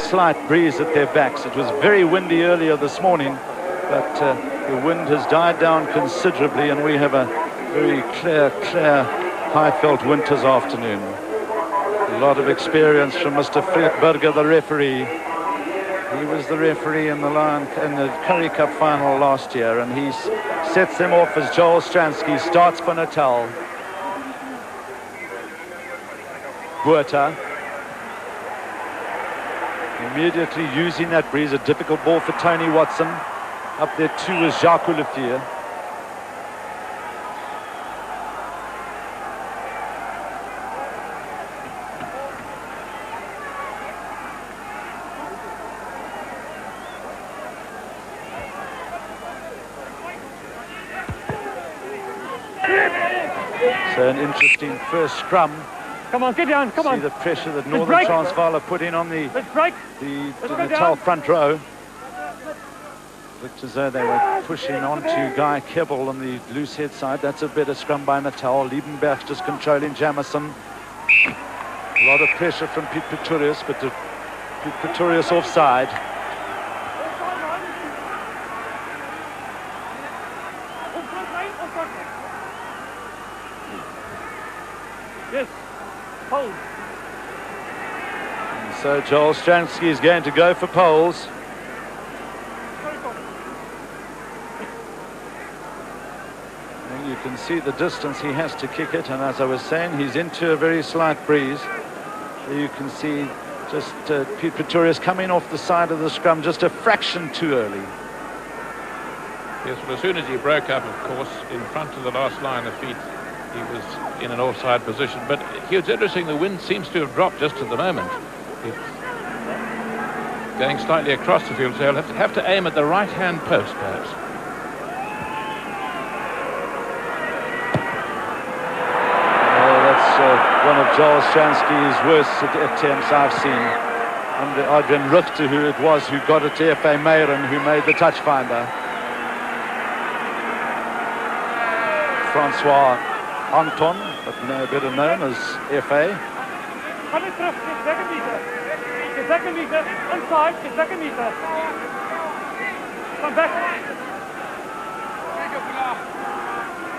slight breeze at their backs. It was very windy earlier this morning, but the wind has died down considerably, and we have a very clear high-felt winter's afternoon. A lot of experience from Mr. Fred Burger, the referee. He was the referee in the Currie Cup final last year, and he sets them off as Joel Stransky starts for Natal. Buerta immediately using that breeze. A difficult ball for Tony Watson. Up there too is Jacques Olivier. So an interesting first scrum. Come on, get down, come on. See the pressure that Northern Transvaal are putting on the Natal front row. Looked as though they were pushing on to Guy Kebbell on the loose head side. That's a better scrum by Natal. Liebenberg just controlling Jamison. A lot of pressure from Piet Pretorius, but Piet Pretorius offside. Yes, hold. And so Joel Stransky is going to go for poles. And you can see the distance he has to kick it, and as I was saying, he's into a very slight breeze. So you can see just Piet Pretorius coming off the side of the scrum just a fraction too early. Yes, well, as soon as he broke up, of course, in front of the last line of feet, he was in an offside position. But it's interesting, the wind seems to have dropped just at the moment. It's going slightly across the field, so he'll have to aim at the right-hand post, perhaps. Oh, that's one of Joel Stransky's worst attempts I've seen. Under Adrian Richter, who it was who got it to F.A. Meyron, who made the touch finder. Francois Anton, but no better known as F.A. Come in terug, get second meter, inside, get second meter. Come back.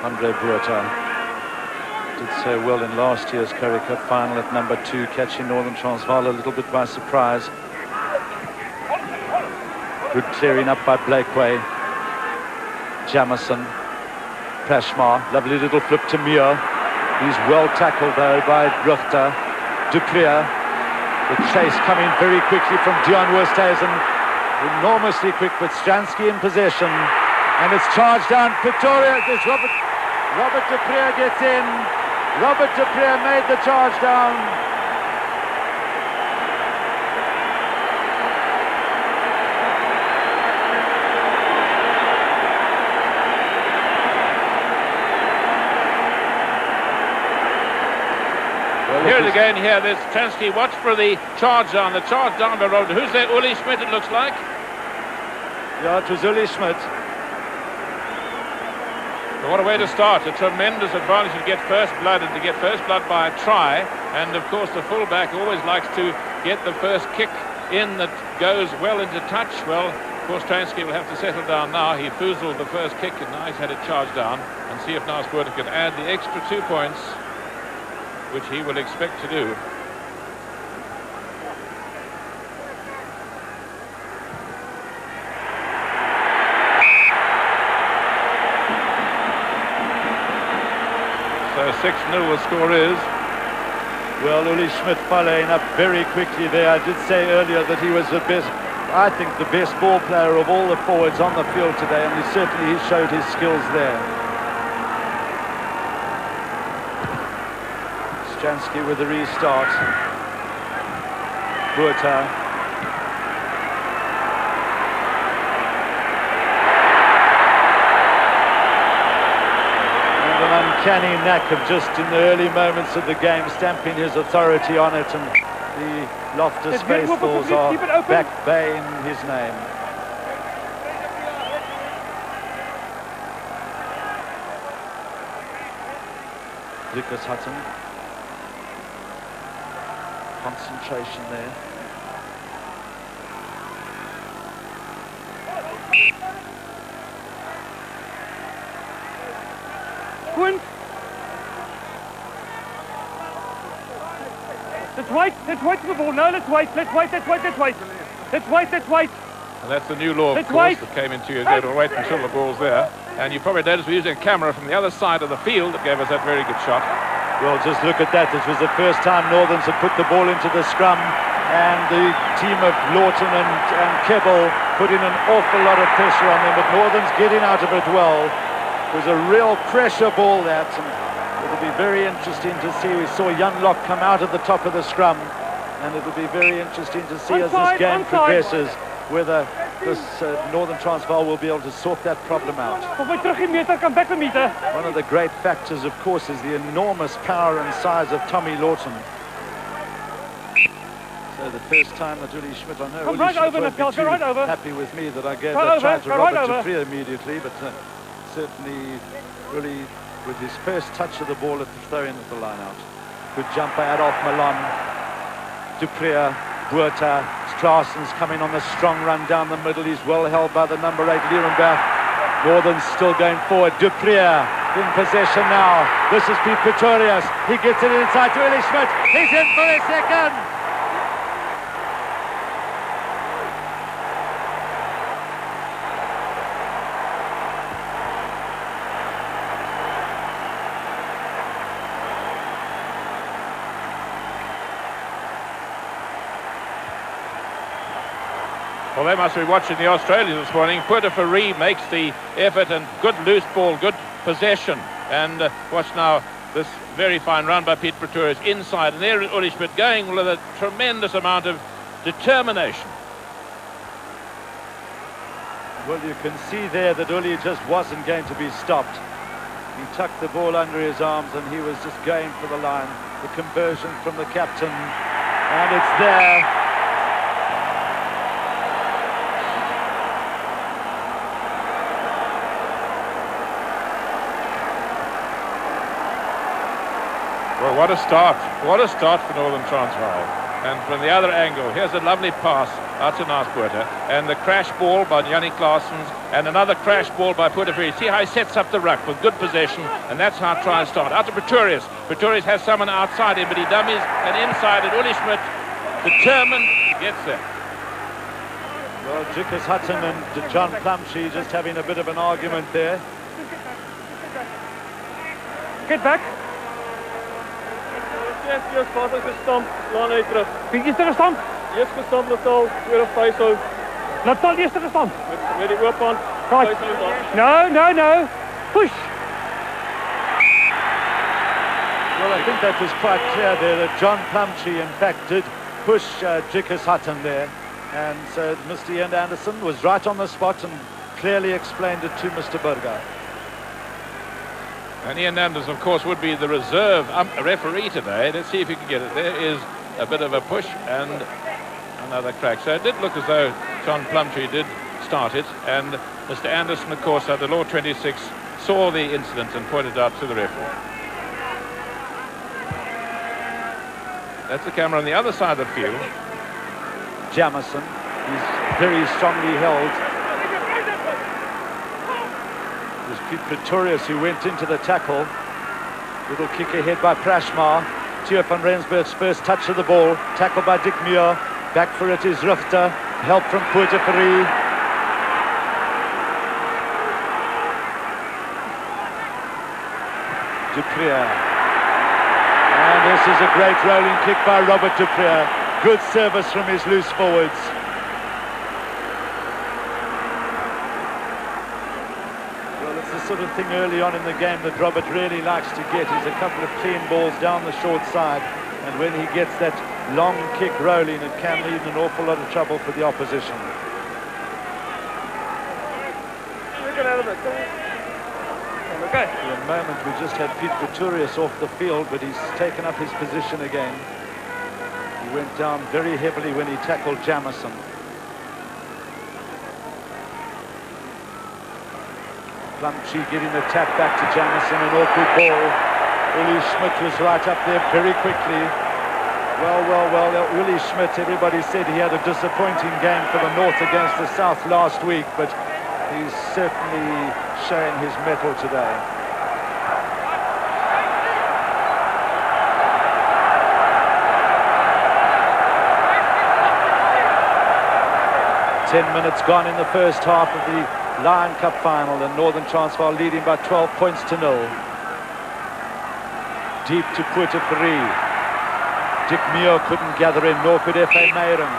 Andre Buerta did so well in last year's Currie Cup final at number 2, catching Northern Transvaal a little bit by surprise. Good clearing up by Blakeway. Jamison. Prashmar, lovely little flip to Muir. He's well tackled though by Richter. Duprier, the chase coming very quickly from Dion Westhuizen. Enormously quick, but Stransky in possession. And it's charged down. Pretoria, there's Robert Duprier gets in. Robert Duprier made the charge down. Here it again, here, there's Stransky. Watch for the charge down by Robert. Who's there? Uli Schmidt, it looks like. Yeah, it was Uli Schmidt. What a way to start. A tremendous advantage to get first blood, and to get first blood by a try. And of course the fullback always likes to get the first kick in that goes well into touch. Well, of course Stransky will have to settle down now. He foozled the first kick, and now he's had it charged down. And see if now Squirter can add the extra 2 points, which he will expect to do. So 6-0 the score is. Well, Uli Schmidt following up very quickly there. I did say earlier that he was the best, I think the best ball player of all the forwards on the field today, and he certainly showed his skills there. Stransky with the restart. Buerta. And an uncanny knack of just in the early moments of the game stamping his authority on it, and the Loftus faithfuls are back baying his name. Lucas Hutton. Concentration there. Let's wait for the ball. No, let's wait. And that's the new law, of Let's course, wait. that came into you. They'll wait until the ball's there. And you probably noticed we're using a camera from the other side of the field that gave us that very good shot. Well, just look at that. This was the first time Northerns had put the ball into the scrum, and the team of Lawton and Kebble put in an awful lot of pressure on them, but Northerns getting out of it well. It was a real pressure ball, that, and it'll be very interesting to see. We saw Younglock come out of the top of the scrum, and it'll be very interesting to see as this game progresses whether this Northern Transvaal will be able to sort that problem out. One of the great factors, of course, is the enormous power and size of Tommy Lawton. So the first time that Uli Schmidt, I know Come Uli right Schmidt over, won't be Natal, go too right over. happy with me that I gave Go that over, try to go right Robert over. Dupree immediately, but certainly Uli, with his first touch of the ball at the throw-in at the line-out. Good jumper, Adolf Malon, Dupree, Buerta, Straussens coming on the strong run down the middle. He's well held by the number 8, Lierenberg. Northern's still going forward. Dupree in possession now. This is Pete Pretorius. He gets it inside to Uli Schmidt. He's in for a second. Well, they must be watching the Australians this morning. Puerto makes the effort, and good loose ball, good possession. And watch now this very fine run by Pete Pretorius inside. And there is Uli Schmidt going with a tremendous amount of determination. Well, you can see there that Uli just wasn't going to be stopped. He tucked the ball under his arms and he was just going for the line. The conversion from the captain, and it's there. Well, what a start. What a start for Northern Transvaal. And from the other angle, here's a lovely pass out to Puerta, and the crash ball by Yannick Claessens, and another crash ball by Puerto. See how he sets up the ruck with good possession, and that's how tries start. Out to Pretorius. Pretorius has someone outside him, but he dummies, and inside it, Uli Schmidt, determined, gets there. Well, Jickers Hutton and John Plumtree just having a bit of an argument there. Get back. Eerst vader gestampt, laan uit terug. Wie is er gestampt? Eerst gestampt Natal, tweede vuishou. Natal eerst er gestampt. Met die oop hand, Right. vuishou af. No. Push. Well, I think that was quite clear there that John Plumtree, in fact, did push Jickers Hutton there. And so Mr. Ian Anderson was right on the spot and clearly explained it to Mr. Burger. And Ian Anderson, of course, would be the reserve referee today. Let's see if he can get it. There is a bit of a push and another crack. So it did look as though John Plumtree did start it. And Mr. Anderson, of course, the Law 26, saw the incident and pointed out to the referee. That's the camera on the other side of the field. Jamison, he's very strongly held. It was Pete Pretorius who went into the tackle. Little kick ahead by Prashmar. Theo van Rensburg's first touch of the ball. Tackled by Dick Muir. Back for it is Richter. Help from Puerto. Dupree. And this is a great rolling kick by Robert Dupree. Good service from his loose forwards. Well, it's the sort of thing early on in the game that Robert really likes to get. He's a couple of clean balls down the short side, and when he gets that long kick rolling, it can lead an awful lot of trouble for the opposition. Okay. For a moment we just had Pete Pretorius off the field, but he's taken up his position again. He went down very heavily when he tackled Jamison. Plumtree getting the tap back to Jamison, an awkward ball. Uli Schmidt was right up there very quickly. Well, Uli Schmidt, everybody said he had a disappointing game for the North against the South last week, but he's certainly showing his mettle today. 10 minutes gone in the first half of the Lion Cup final, and Northern Transvaal leading by 12 points to 0. Deep to Pretoria. Dick Mio couldn't gather in, nor could F.A. Meyering.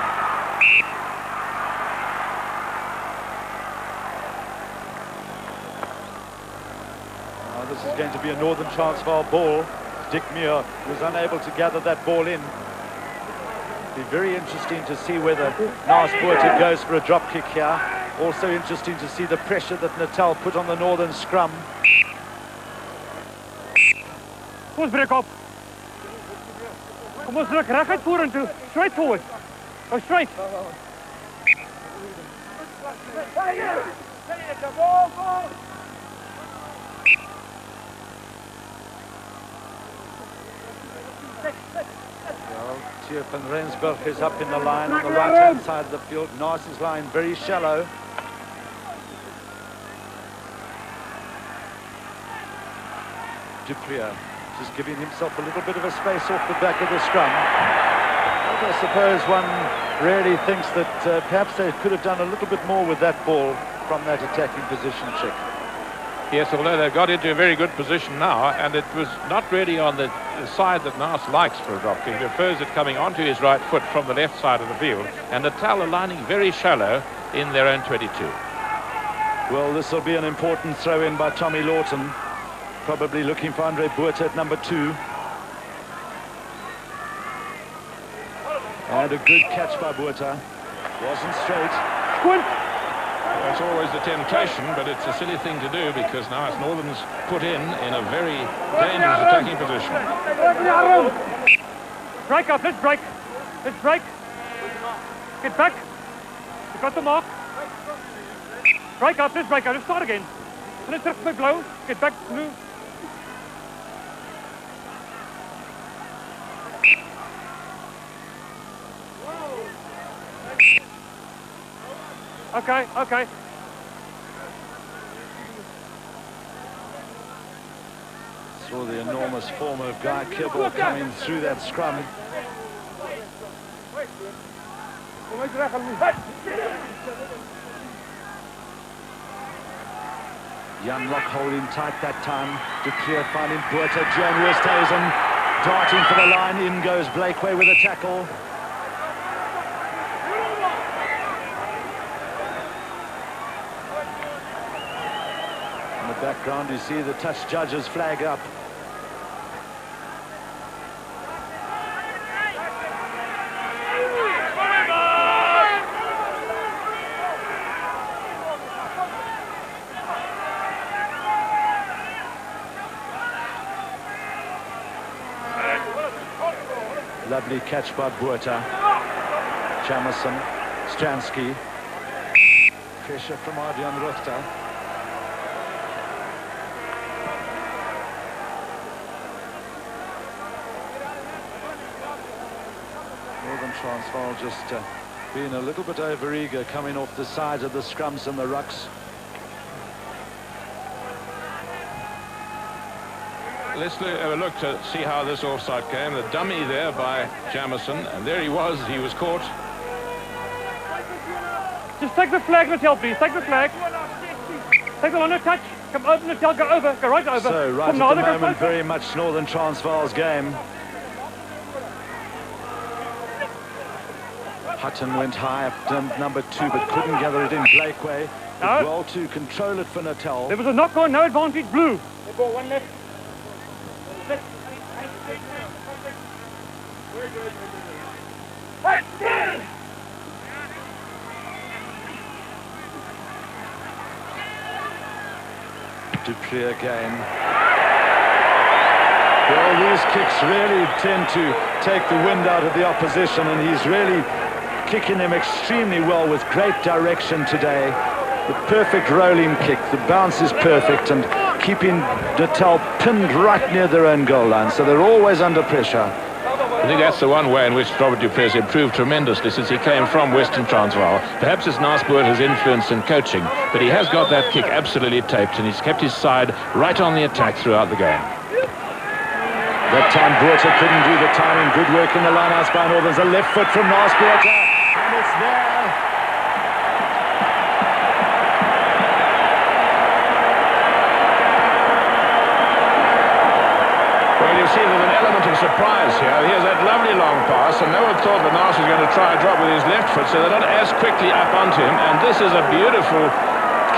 Now this is going to be a Northern Transvaal ball. Dick Mio was unable to gather that ball in. Be very interesting to see whether Naas Botha goes for a drop kick here. Also interesting to see the pressure that Natal put on the Northern scrum. Kom ons breek op. Kom ons druk reguit vorentoe. Straight forward. Go straight. Theo van Rensburg is up in the line on the right-hand side of the field. Naas is lying very shallow. Dupree just giving himself a little bit of a space off the back of the scrum. But I suppose one really thinks that perhaps they could have done a little bit more with that ball from that attacking position, Chick. Yes, although they've got into a very good position now, and it was not really on the side that Naas likes for a drop kick. He prefers it coming onto his right foot from the left side of the field, and Natal are lining very shallow in their own 22. Well, this will be an important throw-in by Tommy Lawton, probably looking for Andre Botha at number 2. And a good catch by Botha. Wasn't straight. Squint. It's always the temptation, but it's a silly thing to do because now it's Northern's put in a very dangerous attacking position. Break up, let's break. Let's break. Get back. You got the mark. Break up, let's break up. Let's start again. And let's just blow. Get back, move. Okay, okay. Saw the enormous form of Guy Kibble coming through that scrum. Jan Locke holding tight that time. Dupree finding Botha. Joan Westhuizen darting for the line. In goes Blakeway with a tackle. Background, you see the touch judge's flag up. Lovely catch by Botha. Jamison, Stransky. Pressure from Adrian Ruchter. Transvaal just being a little bit over-eager, coming off the sides of the scrums and the rucks. Let's have a look to see how this offside came. The dummy there by Jamison, and there he was caught. Just take the flag, Natal, please. Take the flag. Take the line of touch. Come over, Natal, go over. Go right over. So, right Come at the moment, very much Northern Transvaal's game. Hutton went high up to number 2, but couldn't gather it in. Blakeway did well to control it for Natal. There was a knock on, no advantage, blue. One left. Dupree again. Well, these kicks really tend to take the wind out of the opposition, and he's really kicking them extremely well with great direction today. The perfect rolling kick, the bounce is perfect, and keeping Natal pinned right near their own goal line, so they're always under pressure. I think that's the one way in which Robert Dupree has improved tremendously since he came from Western Transvaal. Perhaps it's Naas Botha's influence in coaching, but he has got that kick absolutely taped, and he's kept his side right on the attack throughout the game. That time Botha couldn't do the timing. Good work in the line-outs by Northern. A left foot from Naas Botha, and it's there. see there's an element of surprise here. Here's that lovely long pass, and no one thought that Nash was going to try a drop with his left foot, so they're not as quickly up onto him. And this is a beautiful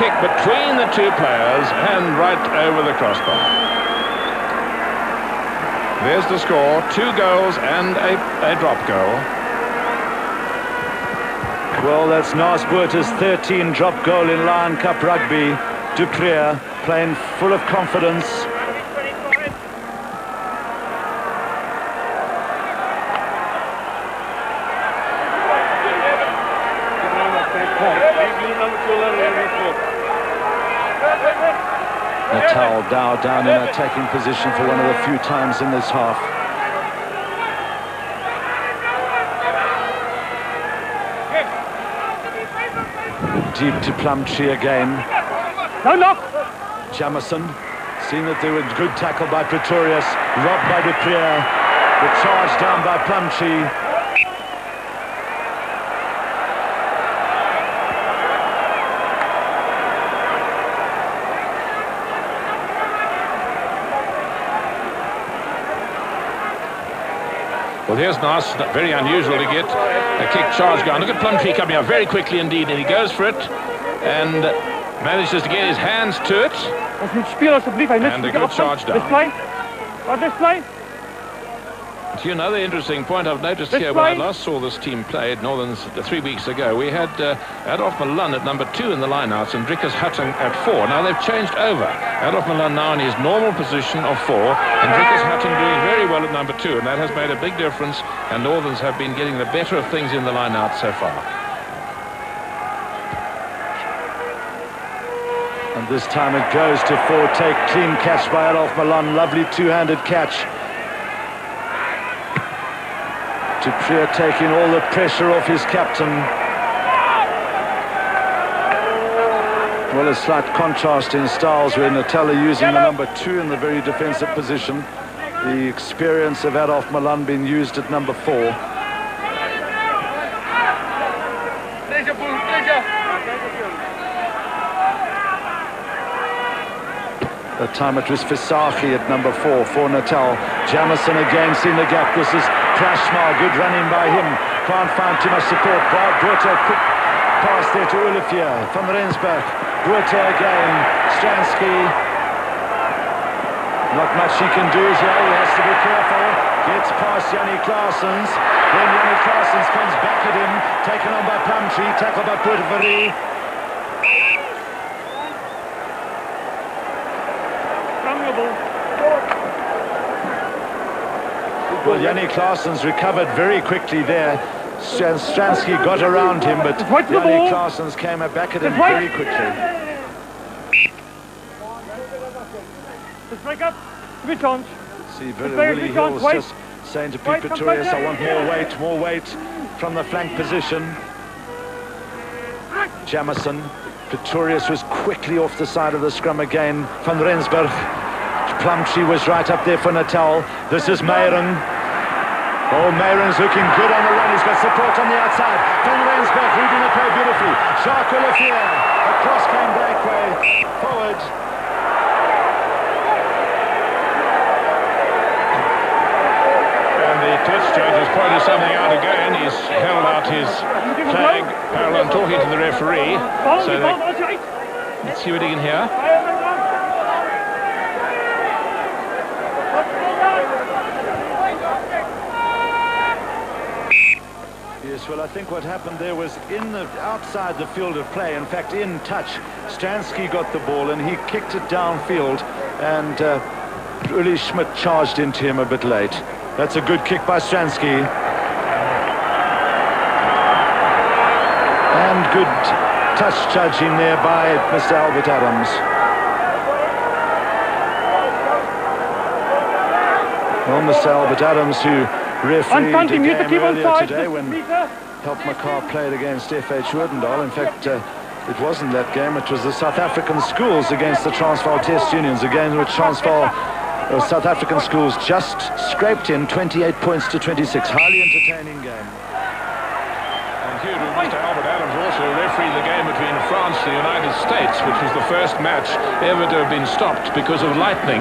kick between the two players and right over the crossbar. There's the score, 2 goals and a drop goal. Well, that's Naas Botha's 13 drop goal in Lion Cup rugby. Du Preez playing full of confidence. Natal now down in attacking position for one of the few times in this half. Deep to Plumtree again. No, no. Jamison, seeing that there was good tackle by Pretorius, robbed by Du Preez. The charge down by Plumtree. Well, here's Naas, very unusual to get a kick charge going. Look at Plumtree coming up very quickly indeed, and he goes for it and manages to get his hands to it. And a good charge down. This play. To another interesting point I've noticed here when I last saw this team play at Northerns 3 weeks ago, we had Adolf Milan at number 2 in the lineouts and Drickus Hutton at 4. Now they've changed over. Adolf Milan now in his normal position of 4 and Drickus Hutton doing very well at number 2, and that has made a big difference, and Northerns have been getting the better of things in the lineouts so far. And this time it goes to 4. Take clean catch by Adolf Milan. Lovely two-handed catch. Du Preez taking all the pressure off his captain. Well, a slight contrast in styles where Natal are using the number 2 in the very defensive position. The experience of Adolf Milan being used at number 4. That time it was Visagie at number 4 for Natal. Jamison again seeing the gap. This is Prashmar, good running by him. Can't find too much support. Botha, quick pass there to Olivier. Van Rensburg. Botha again. Stransky. Not much he can do here. He has to be careful. Gets past Yannick Claessens. Then Yannick Claessens comes back at him. Taken on by Plumtree. Tackled by Porteverie. Well, Yannick Claessens recovered very quickly there. Stransky got around him, but Yannick Claessens came back at him very quickly. Let's break up. Good chance. See, Willie Hill's just saying to Pete Pretorius, I want more weight from the flank position. Jamison. Pretorius was quickly off the side of the scrum again. Van Rensburg. Plumtree was right up there for Natal. This is Meyering. Oh, Meyring's looking good on the run. He's got support on the outside. Van Rensburg reading the play beautifully. Jacques Olivier. Across came Blakeway. Forward. And the touch judge has pointed something out again. He's held out his flag parallel talking to the referee. So let's see what he can hear. Yes, well, I think what happened there was outside the field of play, in fact, in touch. Stransky got the ball and he kicked it downfield, and Uli Schmidt charged into him a bit late. That's a good kick by Stransky. And good touch judging there by Mr. Albert Adams. Well, Mr. Albert Adams, who refereed the game earlier today when Helpmakar played against F.H. Woodendal. In fact, it wasn't that game. It was the South African schools against the Transvaal Test Unions, a game which South African schools just scraped in 28 points to 26. Highly entertaining game. And here, Mr. Albert Adams also refereed the game between France and the United States, which was the first match ever to have been stopped because of lightning.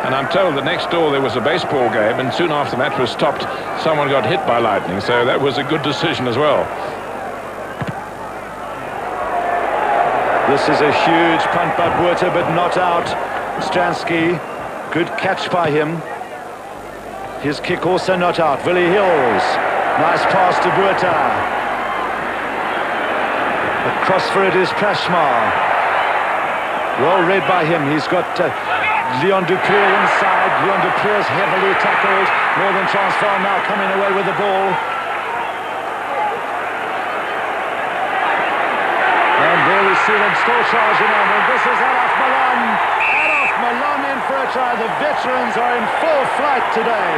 And I'm told that next door there was a baseball game, and soon after that was stopped, someone got hit by lightning. So that was a good decision as well. This is a huge punt by Botha, but not out. Stransky, good catch by him. His kick also not out. Willie Hills, nice pass to Botha. Across for it is Prashmar. Well read by him. He's got Leon Dupree inside. Leon Dupree is heavily tackled. Northern Transvaal now coming away with the ball. And there we see them still charging on. And this is Adolf Milan. Adolf Milan in for a try. The veterans are in full flight today.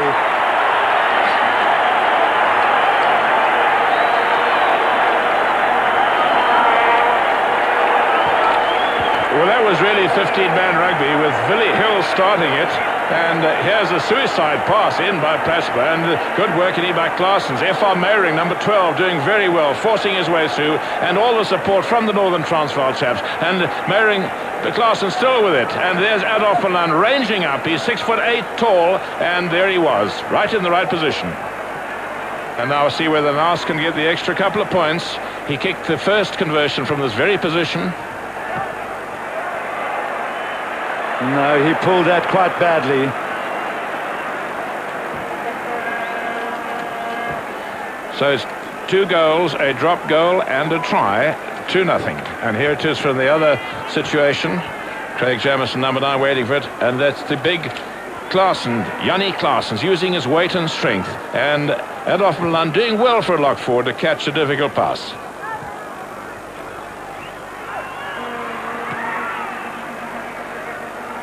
Well, that was really 15-man rugby with Willie Hill starting it. And here's a suicide pass in by Prashmar, and good work in by Claessens. F.R. Meyering, number 12, doing very well, forcing his way through, and all the support from the Northern Transvaal chaps. And Meyering, Claessens still with it. And there's Adolf Milan ranging up. He's 6'8" tall, and there he was, right in the right position. And now see whether Naas can get the extra couple of points. He kicked the first conversion from this very position. No, he pulled that quite badly. So it's 2 goals, a drop goal and a try, 2-0. And here it is from the other situation. Craig Jamieson, number 9, waiting for it. And that's the big Claessens, Jannie Claessens, using his weight and strength. And Adolf Milan doing well for a lock forward to catch a difficult pass.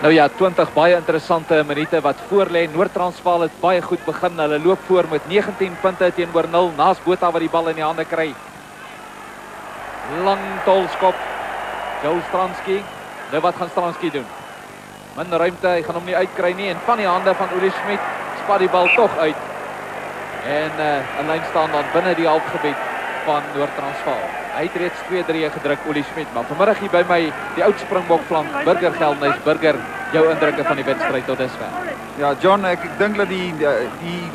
Nou ja, 20 baie interessante minute wat voor lê. Noord-Transvaal het baie goed begin. Hulle loop voor met 19 punte teenoor 0. Naas Botha wat die bal in die hande kry. Lang tolskop. Joel Stransky. Nou wat gaan Stransky doen? Min ruimte, hy gaan hom nie uitkry nie. En van die hande van Uli Schmidt spat die bal tog uit. En 'n lyn staan dan binne die halfgebied van Noord-Transvaal. Hy het reeds 2-3 gedruk, Uli Schmidt. Maar vanmiddag hier by my, die oud springbokflank, Burger Geldenhuys. Burger, jou indrukke van die wedstryd tot dusver? Ja, John, ek dink dat die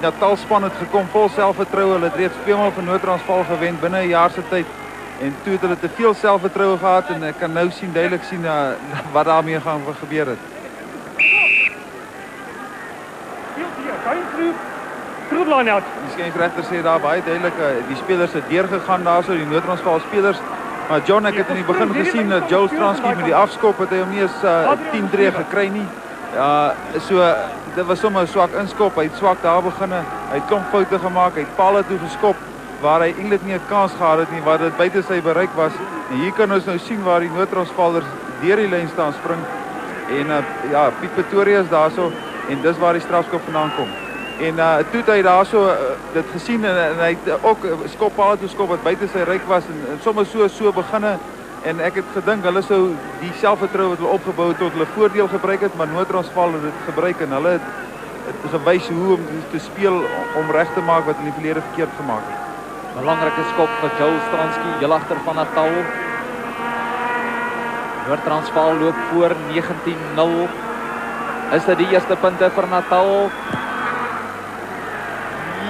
Natal span het gekom vol selfvertroue. Hulle het reeds 2 maal van Noord-Transvaal gewen binne 'n jaar se tyd. En toe het hulle te veel selfvertroue gehad en ek kan nou duidelik sien wat daarmee gaan gebeur het. Die skeieregter sê daar baie duidelik, die spelers het deurgegaan daarso, die Noord-Transvaal spelers. Maar John, ek het in die begin gesien dat Joel Stransky met die afskop het hy hom nie eens 10-3 gekry nie. Ja, so dit was sommer 'n swak inskop. Hy het swak daar beginne. Hy het klomp foute gemaak. Hy het palle toe geskop waar hy eintlik nie 'n kans gehad het nie, waar dit buite sy bereik was. En hier kan ons nou sien waar die Noord-Transvaalers deur die lyn staan spring. En ja, Piet Pretoria is daarso en dis waar die strafskop vandaan kom. En toe het hy daarso dit gesien en hy het ook skoppaal toe skop wat buite sy reik was en sommer so beginne. En ek het gedink hulle sou die selfvertroue wat hulle opgebou het tot hulle voordeel gebruik het, maar Noord-Transvaal het dit gebruik en hulle het gewys hoe om te speel om reg te maak wat in die verlede verkeerd gemaak het. Belangrike skop vir Joel Stransky, heel agter van Natal. Noord-Transvaal loop voor 19-0. Is dit die eerste punte vir Natal?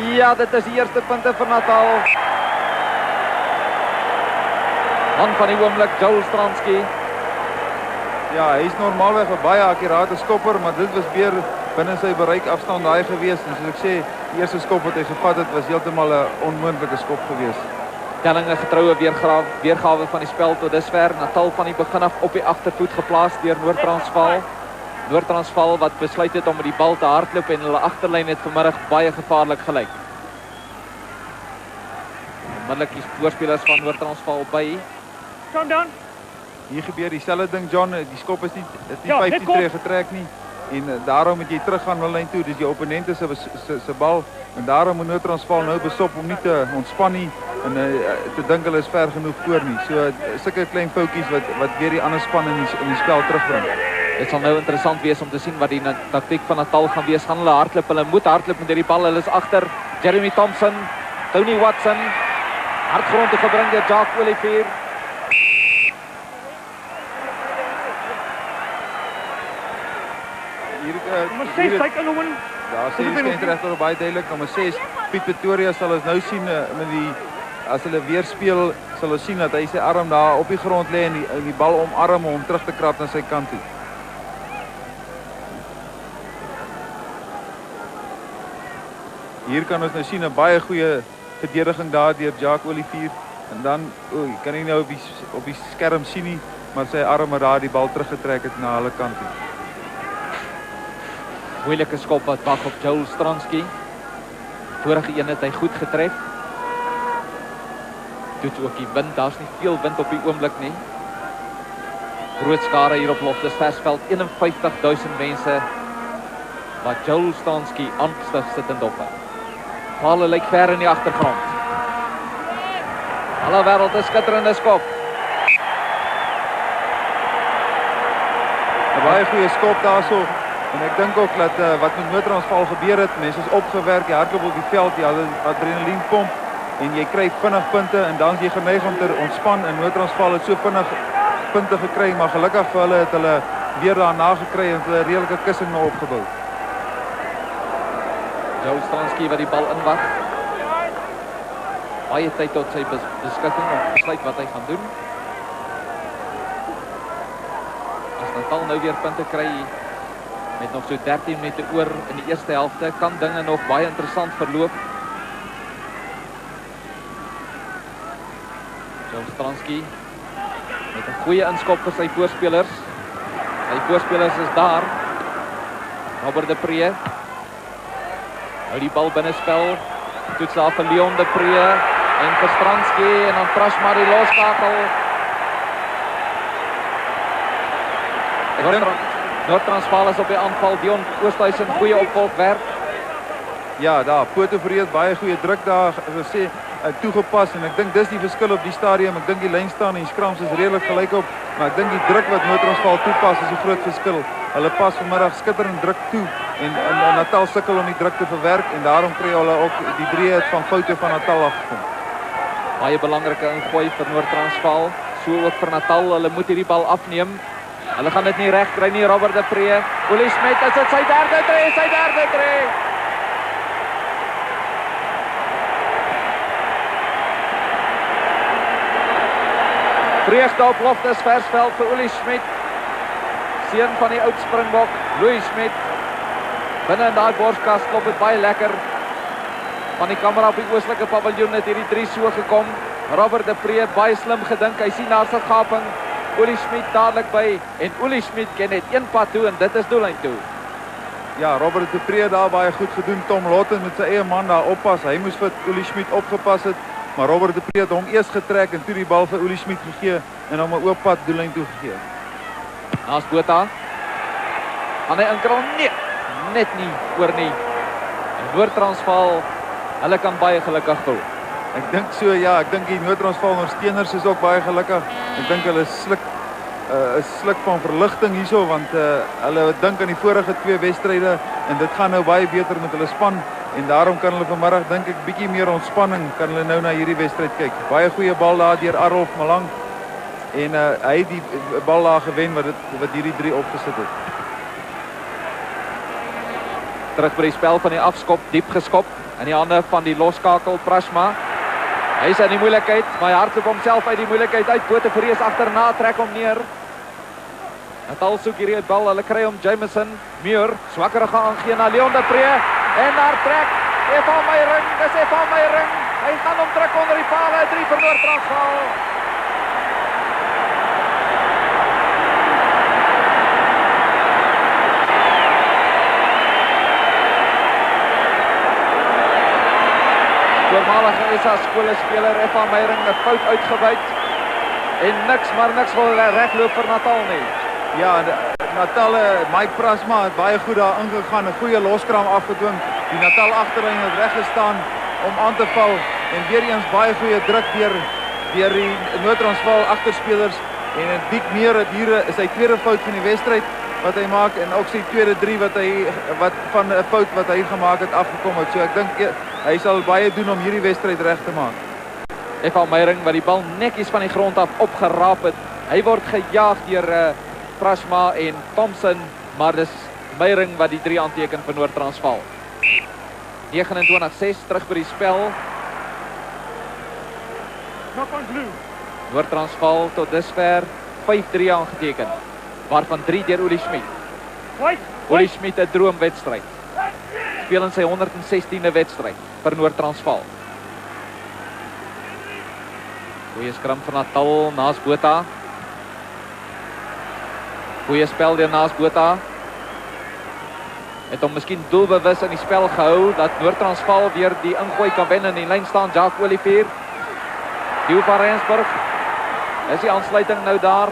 Ja, dit is die eerste punte vir Natal. Man van die oomblik, Joel Stransky. Ja, hy is normaalweg 'n baie akkurate skopper, maar dit was weer binne sy bereik afstand daai gewees. En soos ek sê, die eerste skop wat hy gevat het, was heeltemal 'n onmoontlike skop gewees. Telling 'n getroue weergawe van die spel tot dusver. Natal van die begin af op die agtervoet geplaas deur Noord-Transvaal. Noord-Transvaal wat besluit het om met die bal te hardloop en hulle agterlyn het vanmiddag baie gevaarlik gelyk. Onmiddellik die voorspelers van Noord-Transvaal by. Come down. Hier gebeur dieselfde ding, John. Die skop is nie Ja, 15 net tree getrek nie. En daarom moet jy teruggaan na lyn toe. Dis jou opponente se bal en daarom moet Noord-Transvaal nou besop om nie te ontspan nie en te dink hulle is ver genoeg voor nie. So sulke klein foutjies wat weer die ander span in die spel terugbring. Dit sal nou interessant wees om te sien wat die taktiek van Natal gaan wees. Gaan hulle hardloop? Hulle moet hardloop met hierdie bal. Hulle is agter. Jeremy Thompson, Tony Watson, hardgrond toe gebring deur Jacques Olivier. Nummer 6 kyk in hom in. Ja, sê die skeieregter baie duidelik, nummer 6 Piet Pretoria sal ons nou sien met die as hulle weer speel, sal ons sien dat hy sy arm daar op die grond lê en die bal omarm om hom terug te krap na sy kant toe. Hier kan ons nou sien 'n baie goeie verdediging daar deur Jacques Olivier en dan kan hy nou op die skerm sien nie, maar sy arme daar die bal teruggetrek het na hulle kant toe. Moeilike skop wat wag op Joel Stransky. Vorige een het hy goed getref. Doet ook die wind, daar's nie veel wind op die oomblik nie. Groot skare hier op Loftusversveld, 51.000 mense wat Joel Stransky angstig sittend op het. Paal lyk ver in die agtergrond. Alle wêreld 'n skitterende skop. 'n Baie goeie skop daarso. En ek dink ook dat wat met Noord-Transvaal gebeur het, mense is opgewerk, jy hardloop op die veld, jy het adrenalienpomp en jy kry vinnig punte en dan is jy geneig om te ontspan en Noord-Transvaal het so vinnig punte gekry, maar gelukkig vir hulle het hulle weer daarna gekry en hulle 'n redelike kussing nou opgebou. Joel Stransky wat die bal inwag. Baie tyd tot sy beskikking om te besluit wat hy gaan doen. As Natal nou weer punte kry met nog so 13 minute oor in die eerste helfte, kan dinge nog baie interessant verloop. Joel Stransky met 'n goeie inskop vir sy voorspelers. Sy voorspelers is daar. Robert de Pre hou die bal binne spel. Toets daar vir Leon de Pre en vir Stransky en dan Prashma die loskakel. Noord-Transvaal is op die aanval. Dion Oosthuizen goeie opvolgwerk. Ja, daar Pretoria het baie goeie druk daar gesê toegepas en ek dink dis die verskil op die stadium. Ek dink die lyn staan en die skrams is redelik gelyk op, maar ek dink die druk wat Noord-Transvaal toepas is 'n groot verskil. Hulle pas vanmiddag skitterend druk toe en Natal sukkel om die druk te verwerk en daarom kry hulle ook die breë van foute van Natal afgekom. Baie belangrike ingooi vir Noord-Transvaal, so ook vir Natal. Hulle moet hierdie bal afneem. Hulle gaan dit nie reg kry nie. Robert de Pre. Olie Schmidt, is dit sy derde tree? Vreugde op Loftusversveld vir Olie Schmidt. Seun van die oud Springbok, Louis Schmidt. Binne in daai borskas klop dit baie lekker. Van die kamera op die oostelike paviljoen het hierdie drie so gekom. Robert de Pre baie slim gedink. Hy sien daar 'n gaping. Olie Schmidt dadelik by en Olie Schmidt ken net een pad toe en dit is doellyn toe. Ja, Robert de Pre daar baie goed gedoen. Tom Lotten met sy eie man daar oppas. Hy moes vir Olie Schmidt opgepas het, maar Robert de Pre het hom eers getrek en toe die bal vir Olie Schmidt gegee en hom 'n oop pad doellyn toe gegee. Naas Botha. Aan hy inkrol? Nee, net nie oor nie. En Noord-Transvaal, hulle kan baie gelukkig voel. Ek dink so, ja, ek dink die Noord-Transvaal ondersteuners is ook baie gelukkig. Ek dink hulle sluk 'n sluk van verligting hierso want hulle dink aan die vorige twee wedstryde en dit gaan nou baie beter met hulle span en daarom kan hulle vanmiddag dink ek bietjie meer ontspanning kan hulle nou na hierdie wedstryd kyk. Baie goeie bal daar deur Arolf Malang en hy het die bal daar gewen wat hierdie drie opgesit het. Terug by die spel van die afskop, diep geskop in die hande van die loskakel Prashma. Hy is in die moeilikheid, maar hy hardloop homself uit die moeilikheid uit. Pretoria is agterna, trek hom neer. Natal soek hierdie bal, hulle kry hom Jameson, Muir, swakkerige aangee na Leon de Pre en daar trek Evan Meyering, dis Evan Meyering. Hy gaan hom druk onder die paal, 3 vir Noord-Transvaal. Voormalige SA skole-speler Evan Meyering 'n fout uitgebuit en niks wil hulle regloop vir Natal nie. Ja, Natal, Mike Prashma het baie goed daar ingegaan, 'n goeie loskram afgedwing. Die Natal agterlyn het reggestaan om aan te val en weer eens baie goeie druk deur die Noord-Transvaal agterspelers en Diek Meer het hier is sy tweede fout van die wedstryd wat hy maak en ook sy tweede 3 wat van 'n fout wat hy gemaak het afgekom het. So ek dink hy sal baie doen om hierdie wedstryd reg te maak. Evan Meyering wat die bal netjies van die grond af opgeraap het. Hy word gejaag deur Prashma en Thompson, maar dis Meiring wat die 3 aanteken vir Noord-Transvaal. 29-6 terug by die spel. Knock on blue. Noord-Transvaal tot dusver 5-3 aangeteken, waarvan 3 deur Olie Schmidt. White. Olie Schmidt 'n droomwedstryd. Speel in sy 116de wedstryd vir Noord-Transvaal. Goeie skram van Natal naas Botha. Goeie spel deur naas Botha. Het hom miskien doelbewus in die spel gehou dat Noord-Transvaal weer die ingooi kan wen. In die lyn staan Jacques Olivier. Theo van Rensburg. Is die aansluiting nou daar?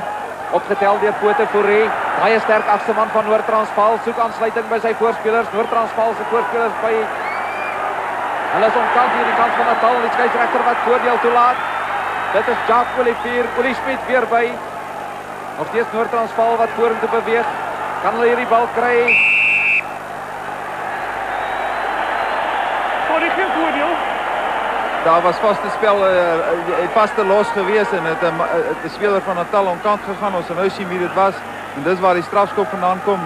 Opgetel deur Pote Forêt. Baie sterk agste man van Noord-Transvaal. Soek aansluiting by sy voorspelers. Noord-Transvaal se voorspelers by hulle is omkant hier die kant van Natal. Die skeieregter wat voordeel toelaat. Dit is Jacques Olivier. Olie Schmidt weer by. Nog steeds Noord-Transvaal wat vorentoe beweeg. Kan hulle hierdie bal kry? Sorry, geen voordeel. Daar was vaste spel, het vaste los gewees en het 'n speler van Natal omkant gegaan. Ons nou sien wie dit was. En dis waar die strafskop vandaan kom.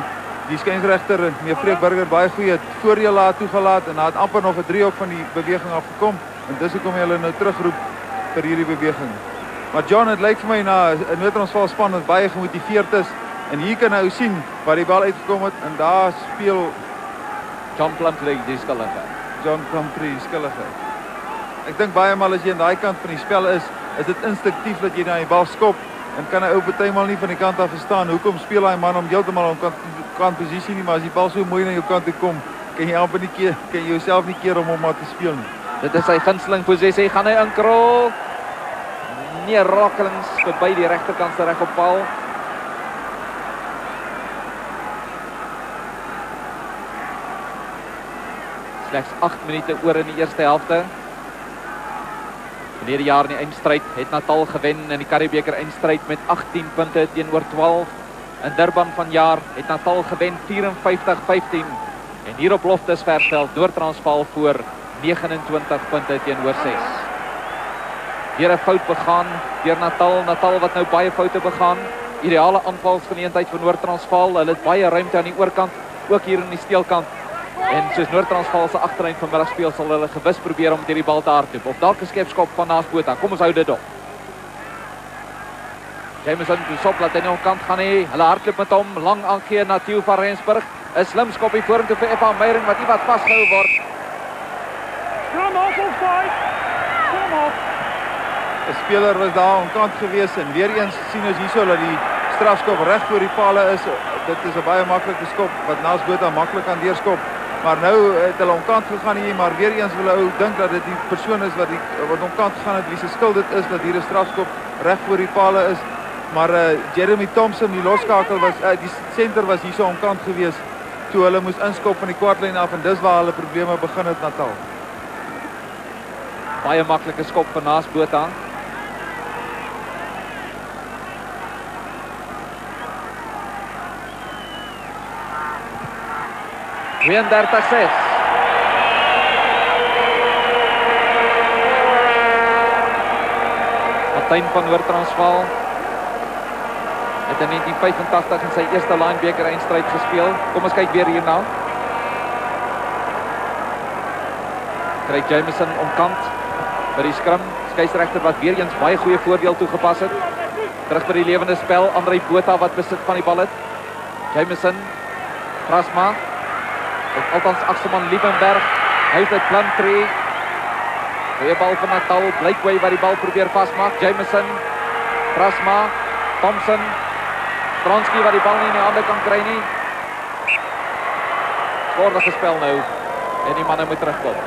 Die skeieregter, meneer Freek Burger, baie goeie voordeel laat toegelaat en hy het amper nog 'n driehoek van die beweging afgekom. En dis hoekom hy hulle nou terugroep vir hierdie beweging. Maar John, het lyk vir my na 'n Noord-Transvaal span wat baie gemotiveerd is. En hier kan nou sien waar die bal uitgekom het en daar speel John Plumtree die skuldige. John Plumtree die skuldige. Ek dink baie maal as jy aan daai kant van die spel is dit instinktief dat jy na die bal skop en kan 'n ou partymal nie van die kant af verstaan hoekom speel hy man om heeltemal om kant posisie nie, maar as die bal so mooi na jou kant toe kom, kan jy amper nie keer, kan jy jouself nie keer om hom maar te speel nie. Dit is sy gunsteling posisie, gaan hy inkrol. Nee, rakelings verby die regterkant se reg op paal. Slegs 8 minute oor in die eerste helfte. Verlede jaar in die eindstryd het Natal gewen in die Curriebeeker eindstryd met 18 punte teenoor 12. In Durban vanjaar het Natal gewen 54-15 en hier op Loftesversveld Noord-Transvaal voor 29 punte teenoor 6. Weer 'n fout begaan deur Natal wat nou baie foute begaan. Ideale aanvalsgeleentheid vir Noord-Transvaal. Hulle het baie ruimte aan die oorkant, ook hier in die steelkant. En soos Noord-Transvaal se agterlyn vanmiddag speel, sal hulle gewis probeer om hierdie bal te hardloop. Of dalk 'n skepskop van naas Botha. Kom ons hou dit dop. Jameson Kusop laat hy nou kant gaan nie. Hulle hardloop met hom, lang aangee na Theo van Rensburg. 'n Slim skoppie vorentoe vir Eva Meiring wat iewat vasgehou word. Come off offside. Come off. 'n Speler was daar aan kant gewees en weer eens sien ons hierso dat die strafskop reg voor die pale is. Dit is 'n baie maklike skop wat naas Botha maklik kan deurskop. Maar nou het hulle om kant gegaan hier, maar weer eens wil ou dink dat dit die persoon is wat om kant gegaan het, wie se skuld dit is dat hier 'n strafskop reg voor die pale is. Maar Jeremy Thompson, die loskakel was die senter was hierso om kant gewees toe hulle moes inskop van die kwartlyn af en dis waar hulle probleme begin het Natal. Baie maklike skop van naas Botha. (32-6) Kaptein van Noord-Transvaal het in 1985 in sy eerste Linebeeker eindstryd gespeel. Kom ons kyk weer hierna. Kry Jameson omkant by die skrum. Skeieregter wat weer eens baie goeie voordeel toegepas het. Terug by die lewende spel, Andrei Botha wat besit van die bal het. Jameson, Prasma. Althans agterman Liebenberg. Hy het 'n Plumtree. Goeie bal van Natal. Blykwy wat die bal probeer vasmaak. Jameson, Prasma, Thompson. Stransky wat die bal nie in die hande kan kry nie. Skoordige spel nou. En die manne moet terugkom.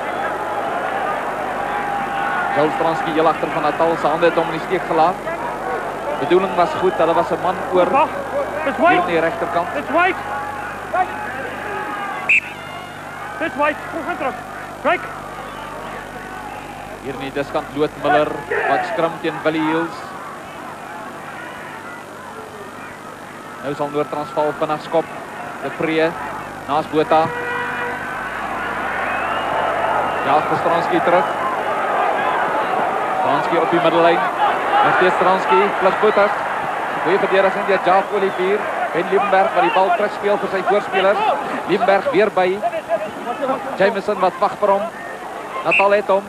Stransky heel agter van Natal se hande het hom in die steek gelaat. Bedoeling was goed. Hulle was 'n man oor It's hier white. aan die regterkant. It's white. It's white. Kom terug. Break. Hier in die diskant Loot Miller wat skrum teen Willie Hills. Nou sal Noord-Transvaal vinnig skop. De Pree naas Botha. Ja, Stransky terug. Stransky op die middellyn. Nog steeds Stransky, plig Botha. Goeie verdediging deur Jacques Olivier. Ben Liebenberg wat die bal terugspeel vir sy voorspelers. Liebenberg weer by. Jameson wat wag vir hom. Natal het hom.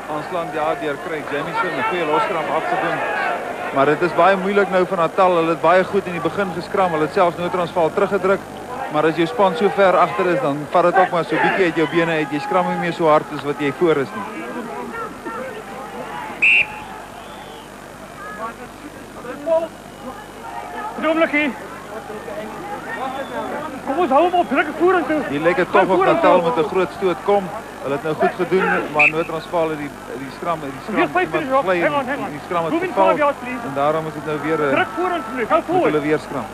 Aanslaan ja deur kry Jameson 'n goeie loskram afgedoen. Maar dit is baie moeilik nou vir Natal. Hulle het baie goed in die begin geskram. Hulle het selfs Transvaal teruggedruk. Maar as jou span so ver agter is, dan vat dit ook maar so bietjie uit jou bene uit. Jy skram nie meer so hard as wat jy voor is nie. Domlikkie. Kom ons hou hom op druk vorentoe. Hier lyk dit tog of Natal met 'n groot stoot kom. Hulle het nou goed gedoen, maar Transvaal het die skram Hang on. die skram het Moving geval. forward, ja, please. En daarom is dit nou weer Druk vorentoe. Hou moet voor. hulle weer skram.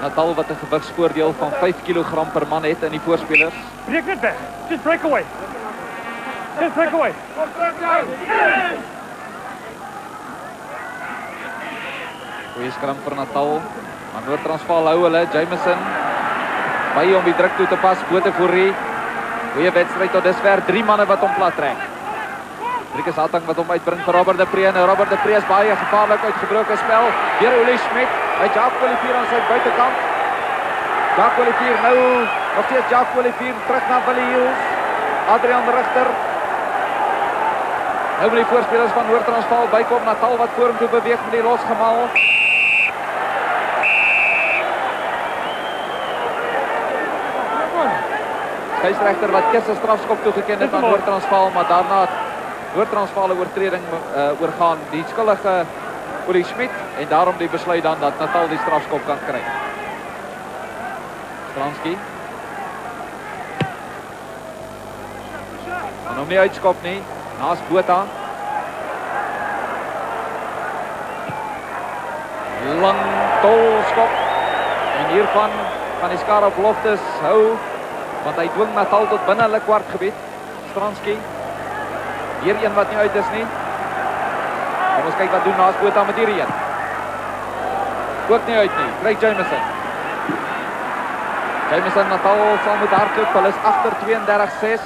Natal wat 'n gewigsvoordeel van 5 kg per man het in die voorspelers. Breek net weg. Just break away. Just break away. Goeie skram vir Natal. Maar Transvaal hou hulle. Jameson by om die druk toe te pas. Botefourie. Goeie wedstryd tot dusver. 3 manne wat hom plat trek. Driekus Hatting wat hom uitbring vir Robert de Pre. Nou Robert de Pre is baie gevaarlik uitgebroke spel. Deur Ulie Schmidt. Hy Jacques Olivier aan sy buitekant. Jacques Olivier nou nog steeds Jacques Olivier terug na Willie Hills. Adrian Richter. Nou met die voorspelers van Transvaal bykom. Natal wat vorentoe beweeg met die losgemal. Skeieregter wat eers 'n strafskop toegeken het aan Transvaal, maar daarna het Transvaal 'n oortreding oorgaan. Die skuldige Ulie Schmidt en daarom die besluit dan dat Natal die strafskop kan kry. Stransky. Kan hom nie uitskop nie. Naas Botha. Lang tolskop. En hiervan van die skare Loftus hou, want hy dwing Natal tot binne hulle kwartgebied. Stransky. Hier een wat nie uit is nie. Kom ons kyk wat doen naas Botha met hierdie een. Ook nie uit nie. Kry Jameson. Jameson Natal sal moet hardloop. Hulle is agter 32-6.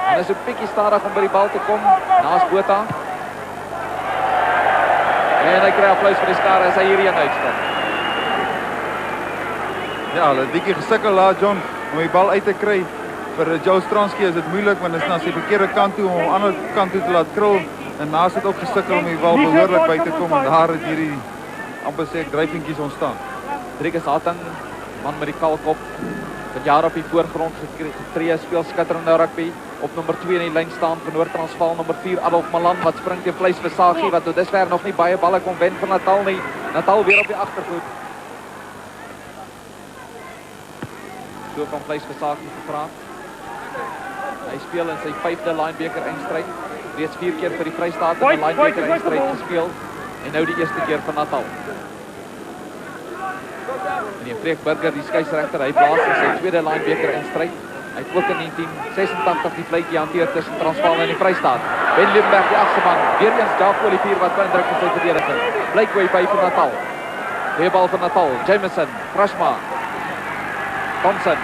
En is 'n bietjie stadig om by die bal te kom naas Botha. En hy kry applaus vir die skare as hy hierdie een uitstap. Ja, hulle het bietjie gesukkel laat John om die bal uit te kry. Vir Joe Stransky is dit moeilik want dit is na sy verkeerde kant toe om aan die ander kant toe te laat krul. En naas het ook gesukkel om die bal behoorlik by te kom en daar het hierdie amper sê ek dryfingkies ontstaan. Driekus Hatting, man met die kalkop, wat jare op die voorgrond getree, speel skitterende rugby. Op nommer 2 in die lyn staan vir Transvaal, nommer 4 Adolf Malan wat spring teen Vleis Versagie wat tot dusver nog nie baie balle kon wen vir Natal nie. Natal weer op die agtervoet. So van Vleis Versagie gevra. Hy speel in sy 5de linebeker eindstryd. Reeds 4 keer vir die Vrystaat in 'n linebeker eindstryd gespeel en nou die eerste keer vir Natal. En Freek Burger, die skeieregter, hy blaas in sy 2de linebeker eindstryd. Hy het ook in 1986 die vletjie hanteer tussen Transvaal en die Vrystaat. Ben Liebenberg die agterman. Weer eens Jacques Olivier wat beïndruk in sy verdediging. Blykwy by vir Natal. Goeie bal vir Natal. Jameson, Krashma. Thompson.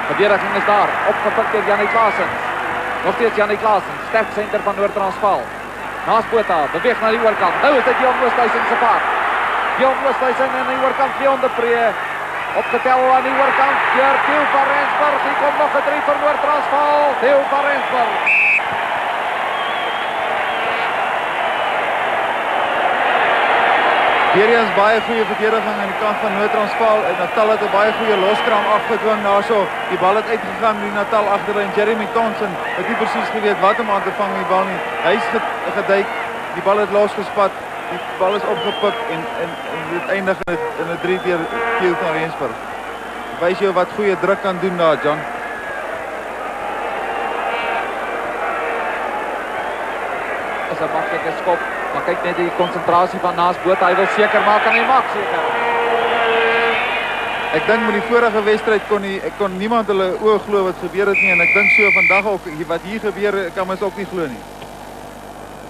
Verdediging is daar. Opgepik deur Janie Klaasens. Nog steeds Janie Klaasens. Sterk senter van Transvaal. Naas Botha. Beweeg na die oorkant. Nou is dit Jan Oosthuizen se paad. Jan Oosthuizen aan die oorkant. Leon de Pre. Opgetel aan die oorkant. Deur Theo van Rensburg. Hier kom nog 'n 3 vir Transvaal. Theo van Rensburg. Weer eens baie goeie verdediging aan die kant van Transvaal en Natal het 'n baie goeie loskram afgedwing daarso. Die bal het uitgegaan die Natal agterlyn. Jeremy Thompson het nie presies geweet wat om aan te vang met die bal nie. Hy's geduik. Die bal het losgespat. Die bal is opgepik en dit eindig in 'n 3 deur Theo van Rensburg. Wys jou wat goeie druk kan doen daar, John. Is 'n maklike skop. Maar kyk net die konsentrasie van naas Botha. Hy wil seker maak en hy maak seker. Ek dink met die vorige wedstryd kon niemand hulle oë glo wat gebeur het nie en ek dink so vandag ook wat hier gebeur kan mens ook nie glo nie.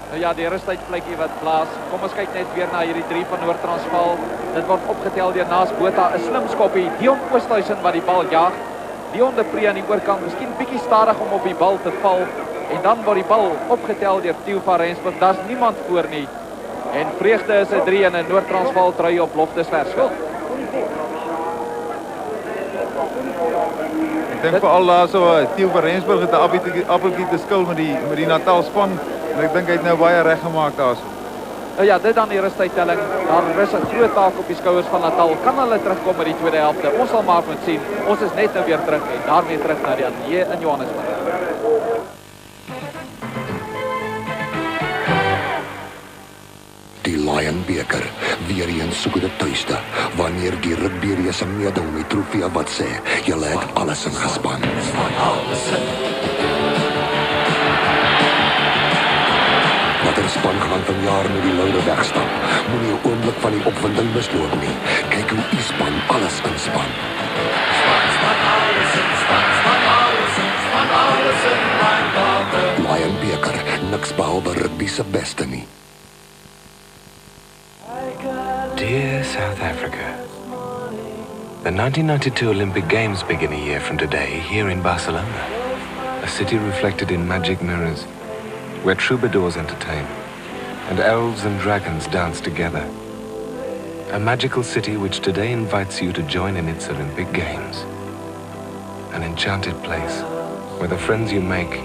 Nou ja, die rustydvletjie wat blaas. Kom ons kyk net weer na hierdie 3 van Transvaal. Dit word opgetel deur naas Botha, 'n slim skoppie. Dion Oosthuizen wat die bal jag. Leon de Pre aan die oorkant, miskien bietjie stadig om op die bal te val. En dan word die bal opgetel deur Theo van Rensburg. Daar's niemand voor nie. En vreugde is 'n 3 in 'n Noord-Transvaal trui op Loftusversveld. Ek dink veral daar so Theo van Rensburg het 'n appeltjie te skil met die Natal span en ek dink hy het nou baie reg gemaak daarso. Ja, dit dan die rustydtelling. Daar is 'n groot taak op die skouers van Natal. Kan hulle terugkom met die tweede helfte? Ons sal maar moet sien. Ons is net nou weer terug en daarmee terug na die ateljee in Johannesburg. Die Lion beker, weer eens so goede tuiste, wanneer die rugbyreëse meeding met trofee wat sê, julle het alles ingespan. Wat er span gaan vanjaar met die loude wegstap, moenie 'n oomblik van die opwinding misloop nie. Kyk hoe die span alles inspan. Lion beker, niks behalwe rugby se beste nie. Dear South Africa, the 1992 Olympic Games begin a year from today here in Barcelona, a city reflected in magic mirrors, where troubadours entertain, and elves and dragons dance together. A magical city which today invites you to join in its Olympic Games. An enchanted place where the friends you make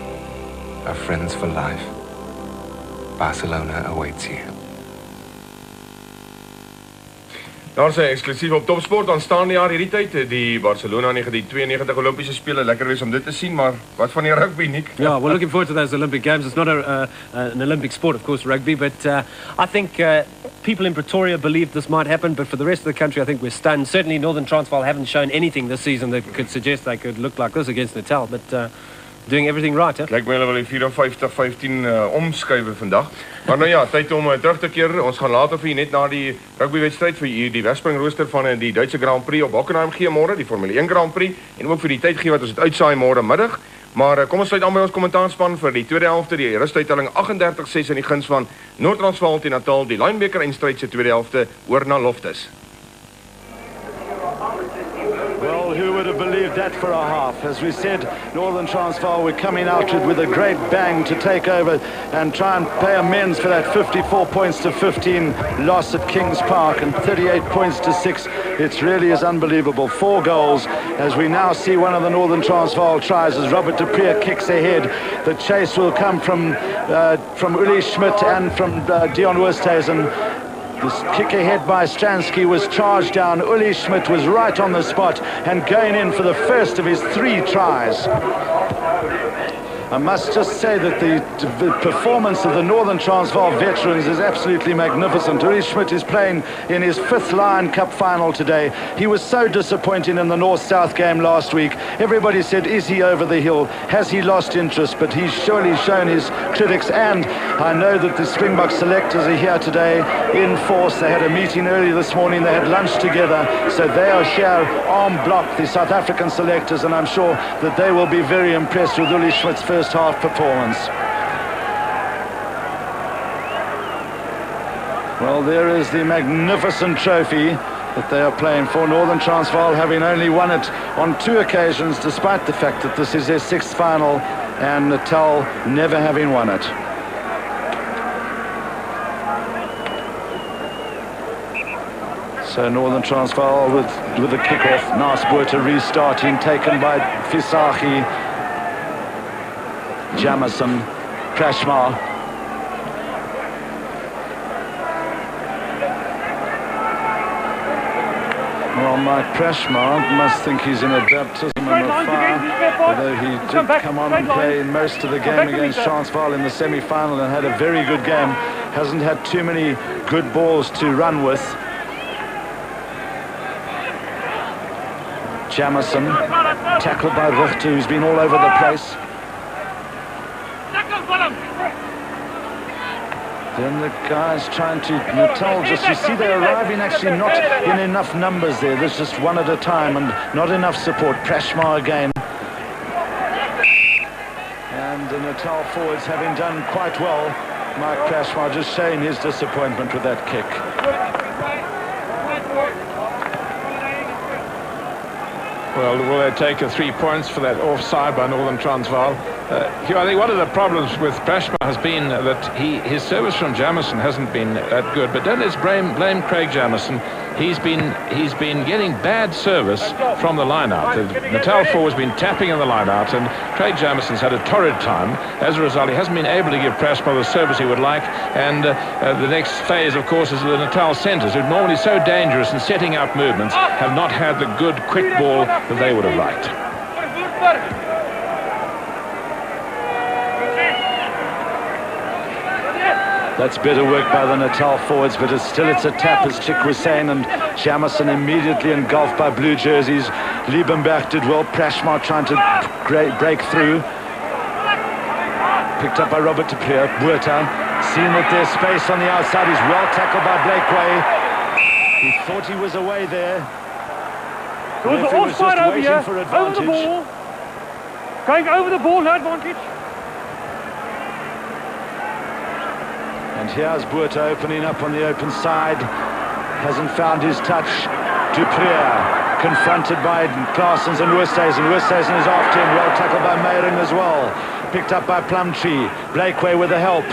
are friends for life. Barcelona awaits you. Daar sê eksklusief op Topsport aanstaande jaar hierdie tyd die Barcelona 1992 Olympiese spele. Lekker wees om dit te sien, maar wat van die rugby, Nick? Yeah, we're looking forward to those Olympic Games. It's not an Olympic sport, of course, rugby, but I think people in Pretoria believe this might happen, but for the rest of the country, I think we're stunned. Certainly Northern Transvaal haven't shown anything this season that could suggest they could look like this against Natal, but doing everything right, hè? Lyk my hulle wil die 54-15 omskuive vandag. Maar nou ja, tyd om terug te keer. Ons gaan later vir u net na die rugbywedstryd vir u die wegspring rooster van die Duitse Grand Prix op Hockenheim gee môre, die Formule 1 Grand Prix, en ook vir die tyd gee wat ons dit uitsaai môre middag. Maar kom ons sluit aan by ons kommentaarspan vir die tweede helfte, die rustuittelling 38-6 in die guns van Noord-Transvaal teen Natal, die Linebeker eindstryd se tweede helfte oor na Loftus. Well, who would have believed that for a half? As we said, Northern Transvaal were coming out with a great bang to take over and try and pay amends for that 54 points to 15 loss at Kings Park and 38 points to 6. It really is unbelievable. 4 goals as we now see one of the Northern Transvaal tries as Robert de Preer kicks ahead. The chase will come from Uli Schmidt and from Dion Westhuizen. This kick ahead by Stransky was charged down. Uli Schmidt was right on the spot and going in for the first of his 3 tries. I must just say that the performance of the Northern Transvaal veterans is absolutely magnificent. Uli Schmidt is playing in his 5th Lion Cup final today. He was so disappointing in the North-South game last week. Everybody said, is he over the hill? Has he lost interest? But he's surely shown his critics, and I know that the Springbok selectors are here today in force. They had a meeting early this morning. They had lunch together. So they are here en bloc, the South African selectors, and I'm sure that they will be very impressed with Uli Schmidt's first half performance. Well, there is the magnificent trophy that they are playing for. Northern Transvaal having only won it on 2 occasions, despite the fact that this is their 6th final, and Natal never having won it. So Northern Transvaal with the kick-off. Nice Buerta restarting, taken by Fisagi, Jamison, Prashmar. Well, Mike Prashmar must think he's in a baptism of fire, although he did come on and play in most of the game against Transvaal in the semi-final and had a very good game. Hasn't had too many good balls to run with. Jamison, tackled by Richter, who's been all over the place. Then the guys trying to Natal, just you see they're arriving actually not in enough numbers there. There's just one at a time and not enough support. Prashmar again. And the Natal forwards having done quite well. Mike Prashmar just showing his disappointment with that kick. Well, will they take 3 points for that offside by Northern Transvaal? Hugh, I think one of the problems with Prashma has been that his service from Jamison hasn't been that good. But don't let's blame Craig Jamison. He's been getting bad service from the line-out. The Natal forward has been tapping in the line-out, and Craig Jamison's had a torrid time. As a result, he hasn't been able to give Prashma the service he would like. And the next phase, of course, is the Natal centres, who are normally so dangerous in setting up movements, have not had the good, quick ball that they would have liked. That's better work by the Natal forwards, but it's a tap, as Chick was saying, and Jamison immediately engulfed by blue jerseys. Liebenberg did well. Prashma trying to break through. Picked up by Robert de Preer. Buerta, seeing that there's space on the outside. He's well tackled by Blakeway. He thought he was away there. There was an offside over here, over the ball. Going over the ball, no advantage. And here's Buerta opening up on the open side. Hasn't found his touch. De Preer confronted by Claessens and Oosthuizen. Oosthuizen is after him. Well tackled by Meyering as well. Picked up by Plumtree. Blakeway with the help.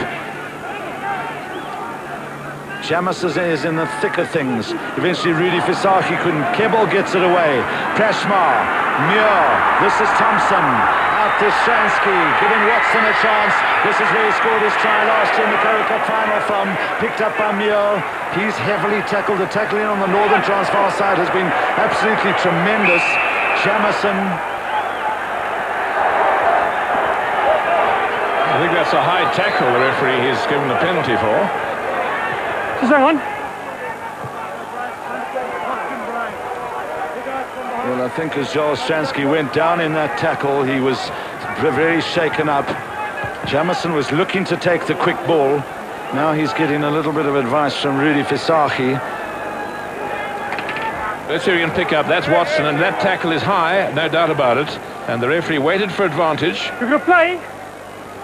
Jamison is in the thick of things. Eventually Rudy Visagie couldn't. Kebbel gets it away. Prashma. Muir. This is Thompson. Out to Stransky. Giving Watson a chance. This is where he scored his try last year in the Currie Cup final from. Picked up by Muir. He's heavily tackled. The tackling on the Northern Transvaal side has been absolutely tremendous. Jamison. I think that's a high tackle the referee has given the penalty for. Just hang on. Well, I think as Joel Stransky went down in that tackle, he was very shaken up. Jamison was looking to take the quick ball. Now he's getting a little bit of advice from Rudy Visagie. Let's see if we can pick up. That's Watson, and that tackle is high, no doubt about it. And the referee waited for advantage. You're going to play.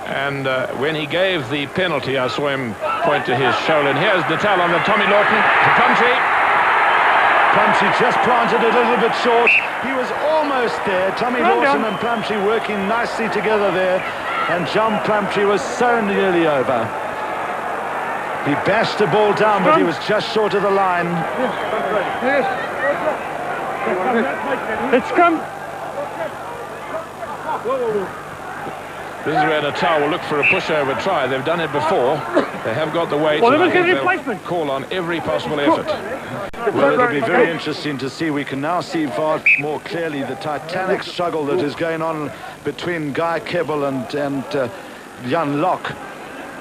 And when he gave the penalty, I saw him point to his shoulder. And here's Natal on the Tommy Lawton. Plumtree. Plumtree just planted it a little bit short. He was almost there. Tommy Lawson and Plumtree working nicely together there. And John Plumtree was so nearly over. He bashed the ball down, but he was just short of the line. Let's come. This is where Natal will look for a pushover try. They've done it before. They have got the weight. Well, they'll call on every possible effort. Well, it'll be very interesting to see. We can now see far more clearly the titanic struggle that is going on between Guy Kebbel and Jan Locke.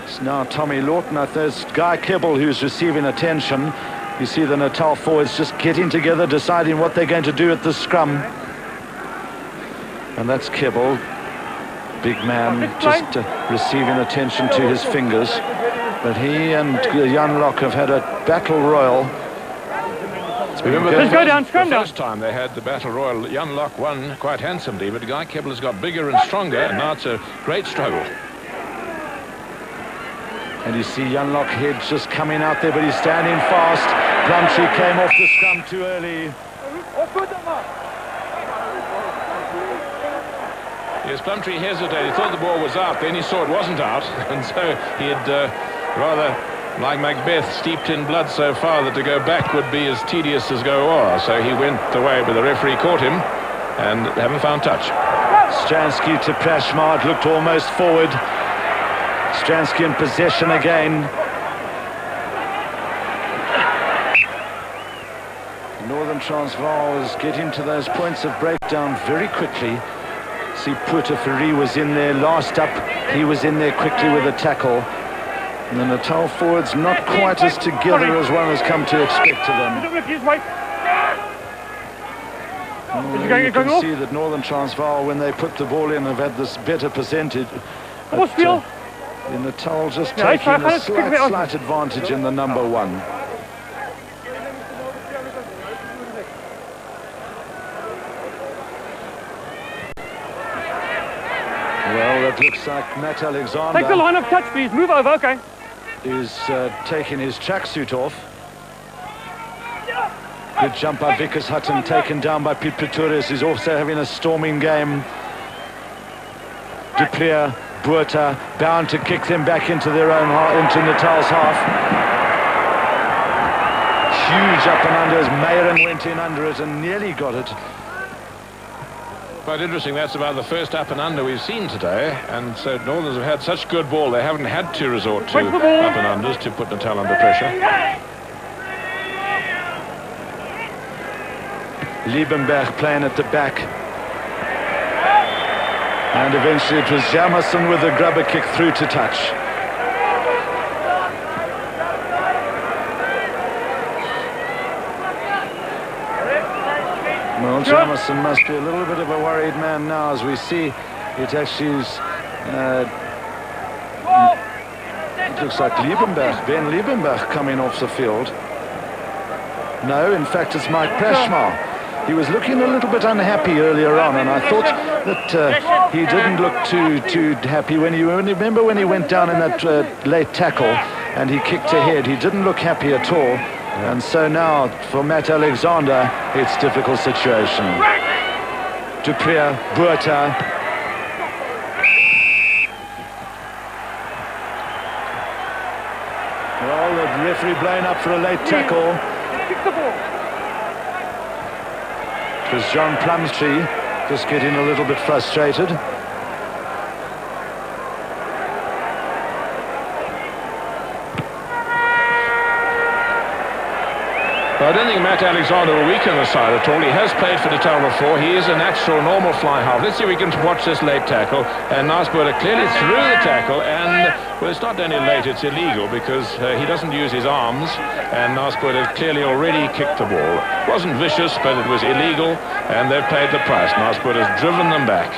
It's now Tommy Lawton. There's Guy Kebbel who's receiving attention. You see the Natal forwards just getting together, deciding what they're going to do at the scrum. And that's Kebbel. Big man just receiving attention to his fingers. But he and Jan Locke have had a battle royal. Let's go down, scrum down. The first time they had the battle royal, Jan Locke won quite handsomely, but Guy Kebbel has got bigger and stronger, and now it's a great struggle. And you see Jan Locke head just coming out there, but he's standing fast. Plumtree came off the scrum too early. Yes, Plumtree hesitated. He thought the ball was out, then he saw it wasn't out, and so he had rather, like Macbeth, steeped in blood so far that to go back would be as tedious as go o'er. So he went away, but the referee caught him and haven't found touch. Stransky to Prashma, looked almost forward. Stransky in possession again. Northern Transvaal is getting to those points of breakdown very quickly. See, Puerto Ferry was in there last up. He was in there quickly with a tackle. And the Natal forwards not quite as together as one has come to expect of them. You can see that Northern Transvaal, when they put the ball in, have had this better percentage. The Natal just taking a slight advantage in the number one. Well, it looks like Matt Alexander... Take the line of touch, please. Move over, okay. ...is taking his tracksuit off. Good jump by Vickers Hutton, taken down by Piet Pretorius, who's also having a storming game. De Dupree, Buerta, bound to kick them back into their own into Natal's half. Huge up and under as Mayron went in under it and nearly got it. Quite interesting, that's about the first up and under we've seen today, and so Northerners have had such good ball, they haven't had to resort to up and unders to put Natal under pressure. Liebenberg playing at the back. And eventually it was Jamerson with a grubber kick through to touch. Well, Jamerson must be a little bit of a worried man now as we see it actually is, it looks like Liebenberg, Ben Liebenberg coming off the field. No, in fact it's Mike Prashmar. He was looking a little bit unhappy earlier on, and I thought that he didn't look too happy when you remember when he went down in that late tackle and he kicked ahead. He didn't look happy at all. And so now, for Matt Alexander, it's a difficult situation. Dupree, Buerta. Well, the referee blowing up for a late tackle. It was John Plumtree just getting a little bit frustrated. I don't think Matt Alexander will weaken the side at all. He has played for Natal before. He is a natural, normal fly half. Let's see if we can watch this late tackle. And Nasbuerta clearly threw the tackle. And, well, it's not only late, it's illegal because he doesn't use his arms. And Nasbuerta clearly already kicked the ball. It wasn't vicious, but it was illegal. And they've paid the price. Nasbuerta's driven them back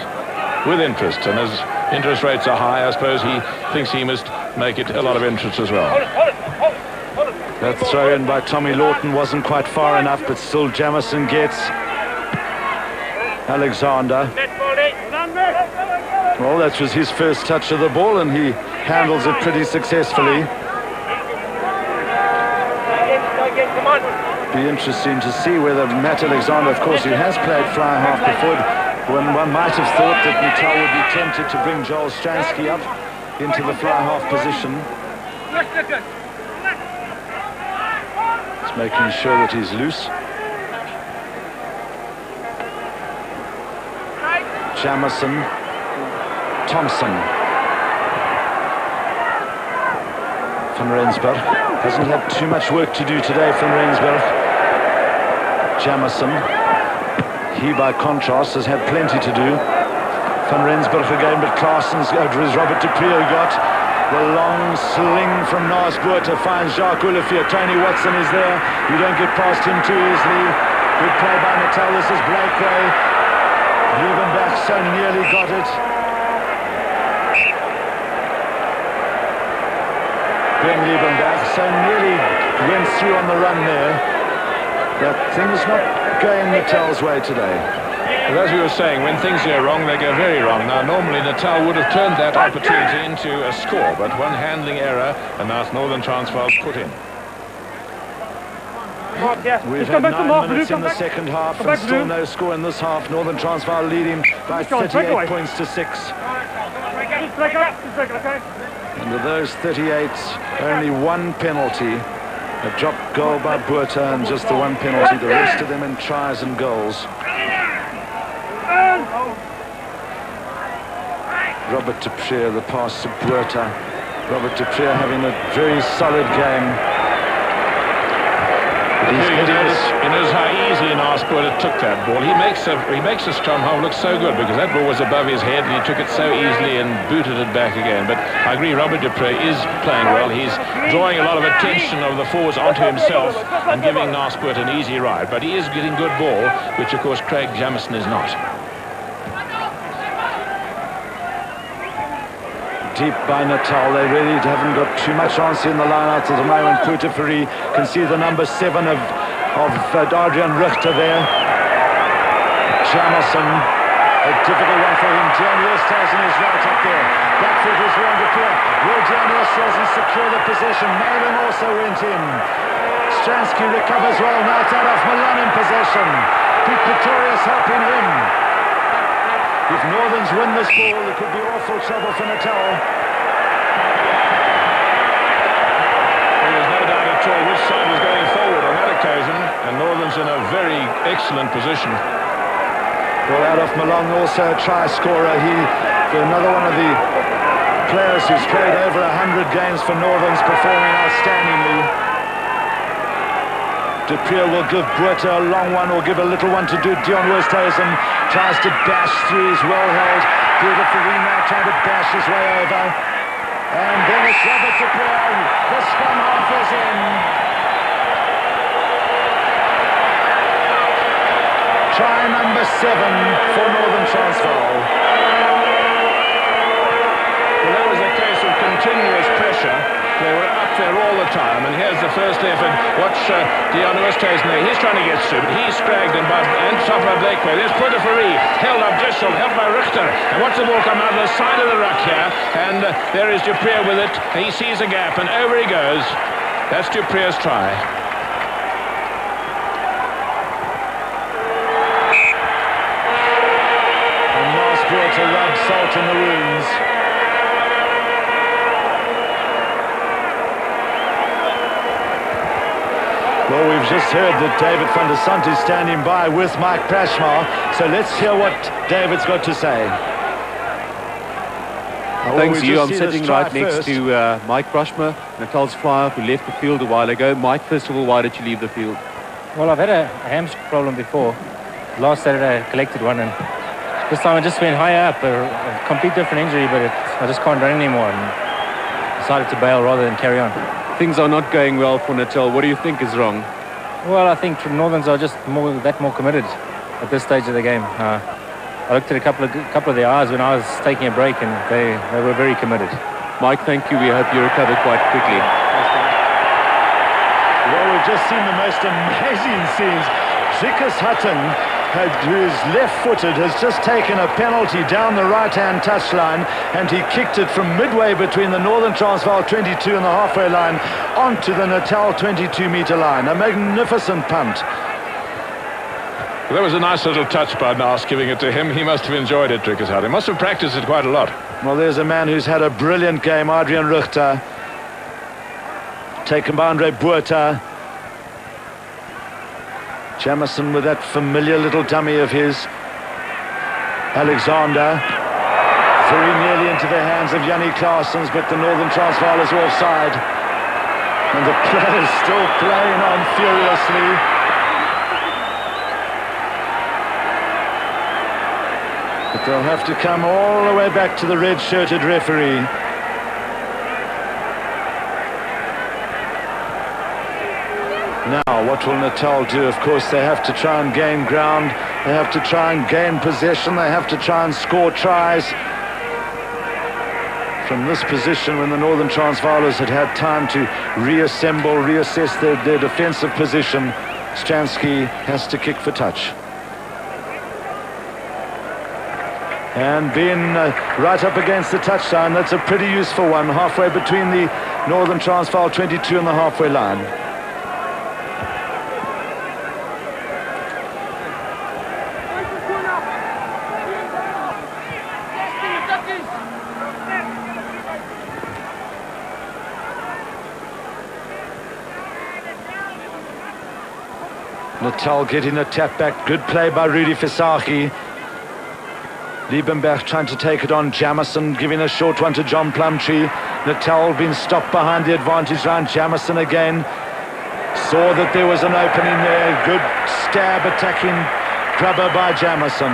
with interest. And as interest rates are high, I suppose he thinks he must make it a lot of interest as well. That throw in by Tommy Lawton wasn't quite far enough, but still Jamerson gets Alexander. Well, that was his first touch of the ball, and he handles it pretty successfully. Be interesting to see whether Matt Alexander, of course, he has played fly half before, when one might have thought that Natal would be tempted to bring Joel Stransky up into the fly half position. Making sure that he's loose. Jamerson, Thompson. Van Rensburg hasn't had too much work to do today, Van Rensburg. Jamerson, he by contrast has had plenty to do. Van Rensburg again, but Claessen's over as Robert Dupree got. The long sling from Nasbuerta finds Jacques Olivier. Tony Watson is there. You don't get past him too easily. Good play by Natal. This is Blakeway. Liebenberg so nearly got it. Ben Liebenberg so nearly went through on the run there. That thing's not going Natal's way today. Well, as we were saying, when things go wrong, they go very wrong. Now, normally Natal would have turned that opportunity into a score, but one handling error, and now it's Northern Transvaal's put in. We've had 9 minutes in the second half and still no score in this half. Northern Transvaal leading by 38 points to 6. And of those 38, only one penalty. A drop goal by Buerta and just the one penalty. The rest of them in tries and goals. Robert Dupree, the pass to Buerta. Robert Dupree having a very solid game. He knows how easily Nasbuerta took that ball. He makes the scrum half look so good because that ball was above his head and he took it so easily and booted it back again. But I agree, Robert Dupree is playing well. He's drawing a lot of attention of the forwards onto himself and giving Nasbuerta an easy ride. But he is getting good ball, which of course Craig Jamerson is not. Deep by Natal. They really haven't got too much answer in the line out at the moment. Puterferi can see the number 7 of Adrian Richter there. Jamerson, a difficult one for him. Jan Eusthuizen is right up there. Back foot is wrong to clear. Will Jan Eusthuizen secure the possession? Malin also went in. Stransky recovers well. Now it's Adolf Milan in possession. Pete Pretorius helping him. If Northerns win this ball, it could be awful trouble for Natal. There's no doubt at all which side was going forward on that occasion, and Northern's in a very excellent position. Well, Adolf Malong also a try scorer. Another one of the players who's played over 100 games for Northerns, performing outstandingly. Dupree will give Buerta a long one, or give a little one to do. Dion Westhuizen tries to bash through, is well held. Beautiful now trying to bash his way over. And then it's Robert Dupree. The scrum half is in. Try number 7 for Northern Transvaal. Well, that was a case of continuous pressure. They were up there all the time, and here's the first effort. Watch Dion Westhuizen there. He's trying to get through, but he's dragged in by Safra Blakeway. There's Pretoria, held up just short, held by Richter. And watch the ball come out of the side of the ruck here, and there is Dupree with it. He sees a gap, and over he goes. That's Dupree's try. And Mars brought to rub salt in the wounds. Well, we've just heard that David van der Sant is standing by with Mike Prashmar, so let's hear what David's got to say. Thanks to you. I'm sitting right next to Mike Prashmar, Natal's flyer, who left the field a while ago. Mike, first of all, why did you leave the field? Well, I've had a hamstring problem before. Last Saturday I collected one, and this time I just went higher up, a complete different injury, but I just can't run anymore, and decided to bail rather than carry on. Things are not going well for Natal. What do you think is wrong? Well, I think Northerns are just more committed at this stage of the game. I looked at a couple of their eyes when I was taking a break, and they were very committed. Mike, thank you. We hope you recover quite quickly. Well, we've just seen the most amazing scenes. Zikus Hutton, who is left-footed, has just taken a penalty down the right-hand touchline, and he kicked it from midway between the Northern Transvaal 22 and the halfway line onto the Natal 22-metre line. A magnificent punt. Well, that was a nice little touch by Nas, giving it to him. He must have enjoyed it, Zikus Hutton. He must have practiced it quite a lot. Well, there's a man who's had a brilliant game, Adrian Richter. Taken by Andre Buerta. Jamison with that familiar little dummy of his. Alexander. Very nearly into the hands of Yanni Claessens, but the Northern Transvaal is offside. And the players still playing on furiously. But they'll have to come all the way back to the red-shirted referee. Now, what will Natal do? Of course, they have to try and gain ground. They have to try and gain possession. They have to try and score tries. From this position, when the Northern Transvaalers had had time to reassemble, reassess their defensive position, Stransky has to kick for touch. And being right up against the touchline, that's a pretty useful one, halfway between the Northern Transvaal 22 and the halfway line. Natal getting a tap back. Good play by Rudy Visagie. Liebenberg trying to take it on. Jamison giving a short one to John Plumtree. Natal being stopped behind the advantage line. Jamison again. Saw that there was an opening there. Good stab attacking grubber by Jamison.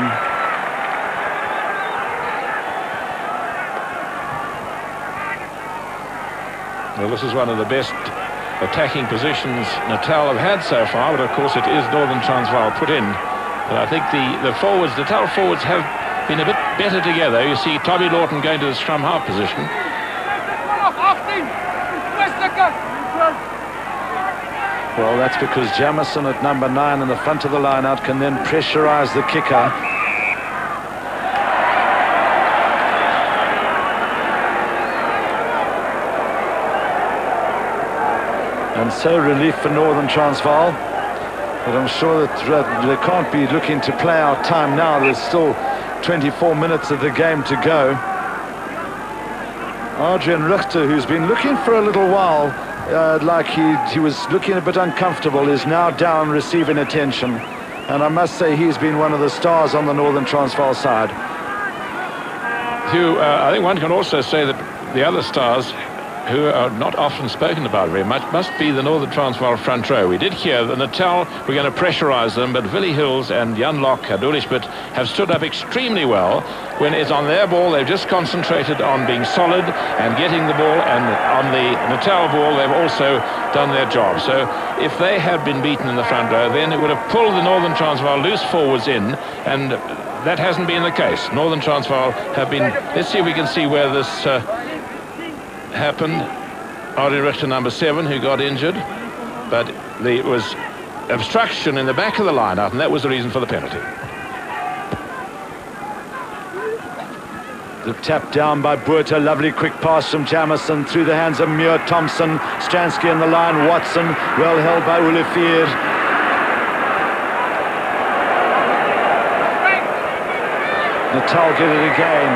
Well, this is one of the best attacking positions Natal have had so far, but of course it is Northern Transvaal put in. But I think the forwards, Natal forwards have been a bit better together. You see Tommy Lawton going to the scrum half position. Well, that's because Jamison at number 9 in the front of the line-out can then pressurize the kicker. And so relief for Northern Transvaal. But I'm sure that they can't be looking to play out time now. There's still 24 minutes of the game to go. Adrian Richter, who's been looking for a little while, like he was looking a bit uncomfortable, is now down receiving attention. And I must say he's been one of the stars on the Northern Transvaal side. Hugh, I think one can also say that the other stars who are not often spoken about very much must be the Northern Transvaal front row. We did hear that Natal were going to pressurise them, but Willie Hills and Jan Locke at Ulischmidt have stood up extremely well. When it's on their ball, they've just concentrated on being solid and getting the ball, and on the Natal ball, they've also done their job. So if they had been beaten in the front row, then it would have pulled the Northern Transvaal loose forwards in, and that hasn't been the case. Northern Transvaal have been... Let's see if we can see where this happened. Adrian Richter, number 7, who got injured, but there was obstruction in the back of the line-out, and that was the reason for the penalty. The tap down by Buerta, lovely quick pass from Jamison through the hands of Muir Thompson. Stransky in the line, Watson, well held by Olivier. Natal get it again.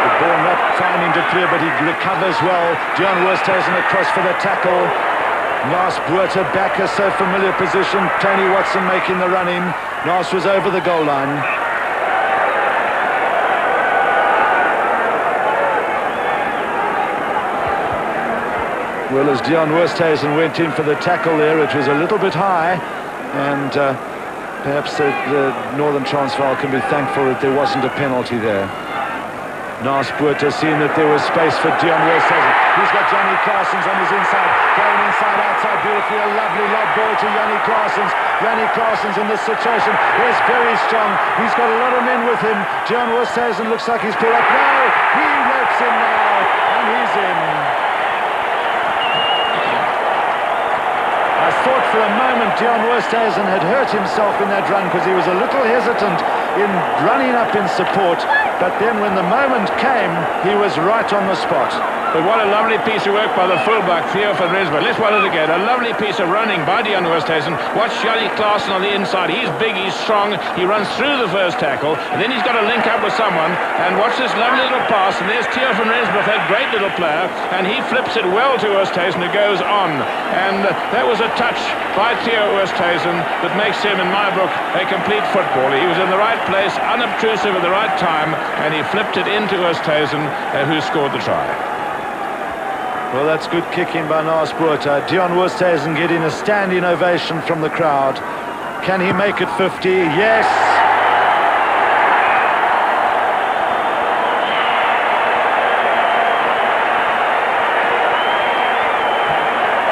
The ball not finding to clear, but he recovers well. Dion Westhuizen across for the tackle. Lars Buerta back, a so familiar position. Tony Watson making the run in. Lars was over the goal line. Well, as Dion Westhuizen went in for the tackle there, it was a little bit high, and perhaps the Northern Transvaal can be thankful that there wasn't a penalty there. Lars Buerta seeing that there was space for Dion Westhuizen. He's got Johnny Claessens on his inside, going inside, outside, beautifully. A lovely lob ball to Johnny Claessens. Johnny Claessens in this situation is very strong. He's got a lot of men with him. Dion Westhuizen looks like he's pulled up. No, he ropes him now, and he's in. I thought for a moment Dion Westhuizen had hurt himself in that run because he was a little hesitant in running up in support, but then when the moment came, he was right on the spot. But what a lovely piece of work by the fullback, Theo van Rensburg. Let's watch it again. A lovely piece of running by Dion Westhuizen. Watch Johnny Claessens on the inside. He's big, he's strong. He runs through the first tackle, and then he's got to link up with someone. And watch this lovely little pass, and there's Theo van Rensburg, that great little player, and he flips it well to Westhuizen, who goes on. And that was a touch by Theo Westhuizen that makes him, in my book, a complete footballer. He was in the right place, unobtrusive at the right time, and he flipped it into Westhuizen, who scored the try. Well, that's good kicking by Lars Buerta. Dion Westhuizen getting a standing ovation from the crowd. Can he make it 50? Yes!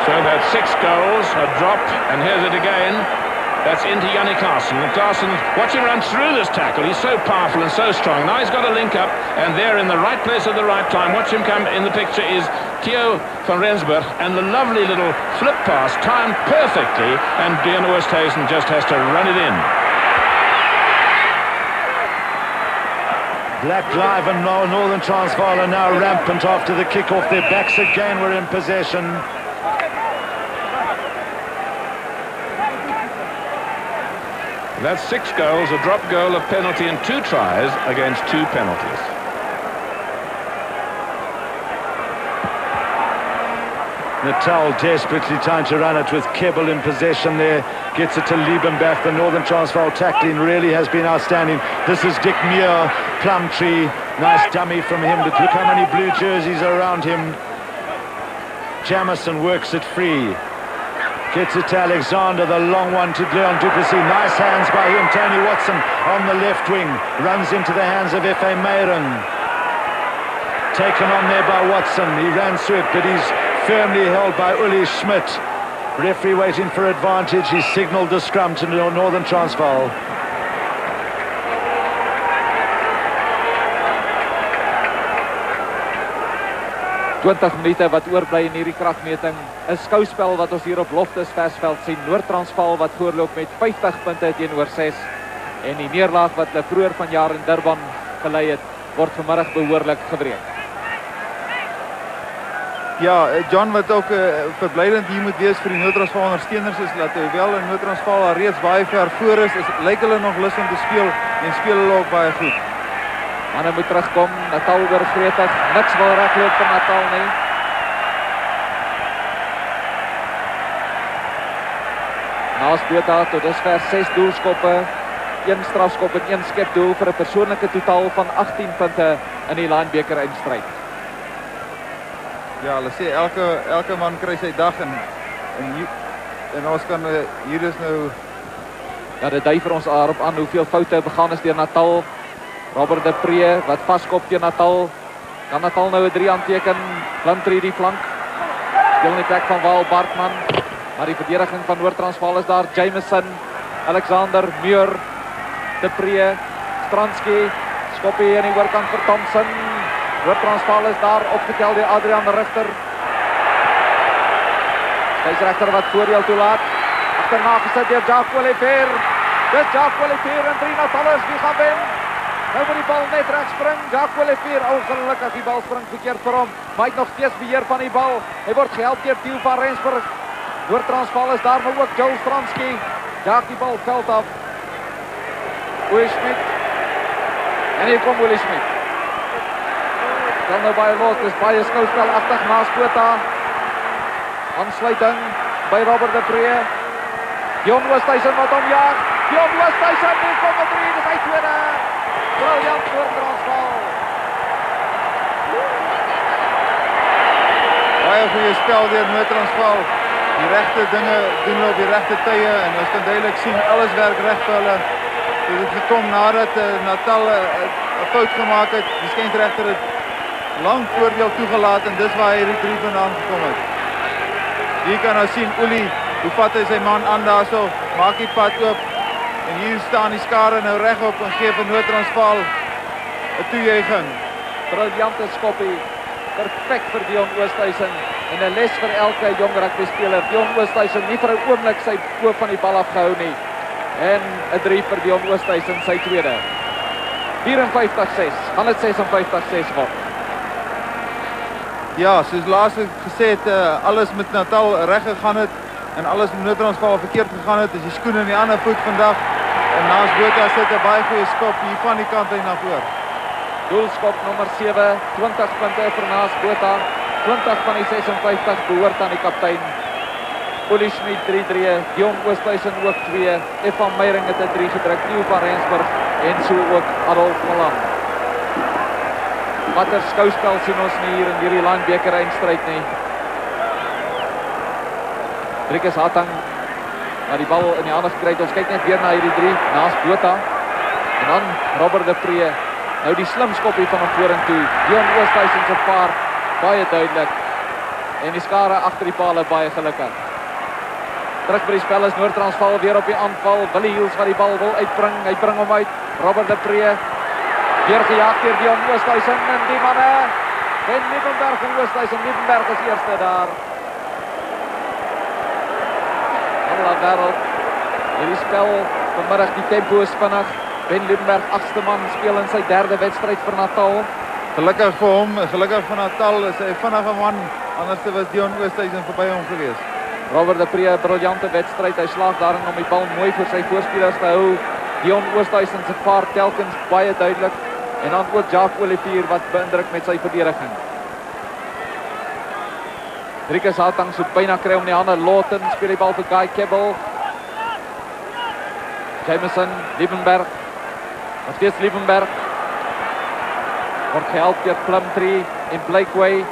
So that's 6 goals, a drop, and here's it again. That's into Johnny Claessens. And Claessens, watch him run through this tackle. He's so powerful and so strong. Now he's got to link up, and there in the right place at the right time. Watch him come in the picture is Theo van Rensburg, and the lovely little flip pass, timed perfectly, and Dion Westhuizen just has to run it in. Black Live and Northern Transvaal are now rampant after the kick-off. Their backs again were in possession. That's 6 goals, a drop goal, a penalty, and 2 tries against 2 penalties. Natal desperately trying to run it with Kebbel in possession there. Gets it to Liebenberg. The Northern Transvaal tackling really has been outstanding. This is Dick Muir, Plumtree. Nice dummy from him. But look how many blue jerseys are around him. Jamison works it free. Gets it to Alexander, the long one to Leon Duplessis. Nice hands by him. Tony Watson on the left wing. Runs into the hands of F.A. Meyron. Taken on there by Watson. He ran through it, but he's firmly held by Uli Schmidt. Referee waiting for advantage. He signalled the scrum to Northern Transvaal. 20 minute wat oorbly in hierdie kragmeting. 'n Skouspel wat ons hier op Loftus Versveld sien. Noord-Transvaal wat voorloop met 50 punte teenoor 6. En die neerlaag wat hulle vroeër vanjaar in Durban gelei het, word vanmiddag behoorlik gebreek. Ja, John wat ook verblydend hier moet wees vir die Noord-Transvaal ondersteuners is dat hoewel in Noord-Transvaal al reeds baie ver voor is, lyk hulle nog lus om te speel en speel hulle ook baie goed. Manne moet terugkom, Natal oorgretig, niks wil regloop vir Natal nie. Naas Botha tot dusver 6 doelskoppe, 1 strafskop en 1 skepdoel vir 'n persoonlike totaal van 18 punte in die Linebeker eindstryd. Ja, hulle sê elke man kry sy dag en ons kan hier is nou ja, dit dui vir ons daarop aan hoeveel foute begaan is deur Natal. Robert de Pre wat vaskop teen Natal. Kan Natal nou 'n 3 aanteken? Plantry die flank. Speel in die plek van Waal Bartman. Maar die verdediging van Noord-Transvaal is daar. Jameson, Alexander, Muir, de Pre, Stransky, skoppie aan die oorkant vir Thompson. Noord-Transvaal is daar opgetel deur Adrian Richter. Skeieregter wat voordeel toelaat. Agterna gesit deur Jacques Olivier. Dis Jacques Olivier en 3 Natalers wie gaan wen. Nou moet die bal net reg spring. Jacques Olivier, ongelukkig die bal spring verkeerd vir hom. Maar hy het nog steeds beheer van die bal. Hy word gehelp deur Theo van Rensburg. Noord-Transvaal is daar, maar ook Joel Stransky. Jaag die bal veld af. Oei Schmidt. En hier kom Oei Schmidt. Dan nou baie lot, is baie skouspelagtig naas Botha. Aansluiting by Robert de Pre. Dion Oosthuizen wat omjaag. Dion Oosthuizen, hier kom het 3, dis hy tweede. Briljant voor Transvaal. Baie goeie spel deur Noord-Transvaal. Die regte dinge doen hulle op die regte tye en ons kan duidelik sien alles werk reg vir hulle. Dit het gekom nadat Natal 'n fout gemaak het. Die skeieregter het lang voordeel toegelaat en dis waar hy die 3 vandaan gekom het. Hier kan ons sien Olie, hoe vat hy sy man aan daarso, maak die pad oop. En hier staan die skare nou regop en gee vir Noord-Transvaal 'n toejuiging. Briljante skoppie. Perfek vir Dion Oosthuizen en 'n les vir elke jong rugbyspeler. Dion Oosthuizen nie vir 'n oomblik sy oog van die bal afgehou nie. En 'n 3 vir Dion Oosthuizen, sy tweede. 54-6, gaan dit 56-6 word. Ja, soos laas gesê het, alles met Natal reg gegaan het en alles met Noord-Transvaal verkeerd gegaan het, is die skoen in die ander voet vandag. En naas Botha sit 'n baie goeie skop hier van die kant uit na voor. Doelskop nommer 7, 20 punte vir naas Botha. 20 van die 56 behoort aan die kaptein. Olie Schmidt 3-3, Dion Oosthuizen ook 2, Evan Meyring het 'n 3 gedruk, Theo van Rensburg en so ook Adolf Malan. Watter skouspel sien ons nie hier in hierdie Linebeker eindstryd nie. Driekus Hatang maar die bal in die hande gekry. Ons kyk net weer na hierdie 3 naas Botha. En dan Robert de Pre. Nou die slim skoppie van hom vorentoe. Dion Oosthuizen se vaart baie duidelik. En die skare agter die paal baie gelukkig. Terug by die spel is Noord-Transvaal weer op die aanval. Willie Hiels wat die bal wil uitbring. Hy bring hom uit. Robert de Pre. Weer gejaag deur Dion Oosthuizen en die manne. En Liebenberg en Oosthuizen. Liebenberg is eerste daar. Alla wêreld. Hierdie spel vanmiddag die tempo is vinnig. Ben Liebenberg, 8ste man, speel in sy 3de wedstryd vir Natal. Gelukkig vir hom, gelukkig vir Natal is hy 'n vinnige man. Anders was Dion Oosthuizen verby hom gewees. Robert de Pre, 'n briljante wedstryd. Hy slaag daarin om die bal mooi vir sy voorspelers te hou. Dion Oosthuizen se vaart telkens baie duidelik. En dan ook Jacques Olivier wat beïndruk met sy verdediging. Driekus Hatang so byna kry om die hande. Lawton speel die bal vir Guy Kebbel. Jameson, Liebenberg. Nog steeds Liebenberg. Word gehelp deur Plumtree en Blakeway.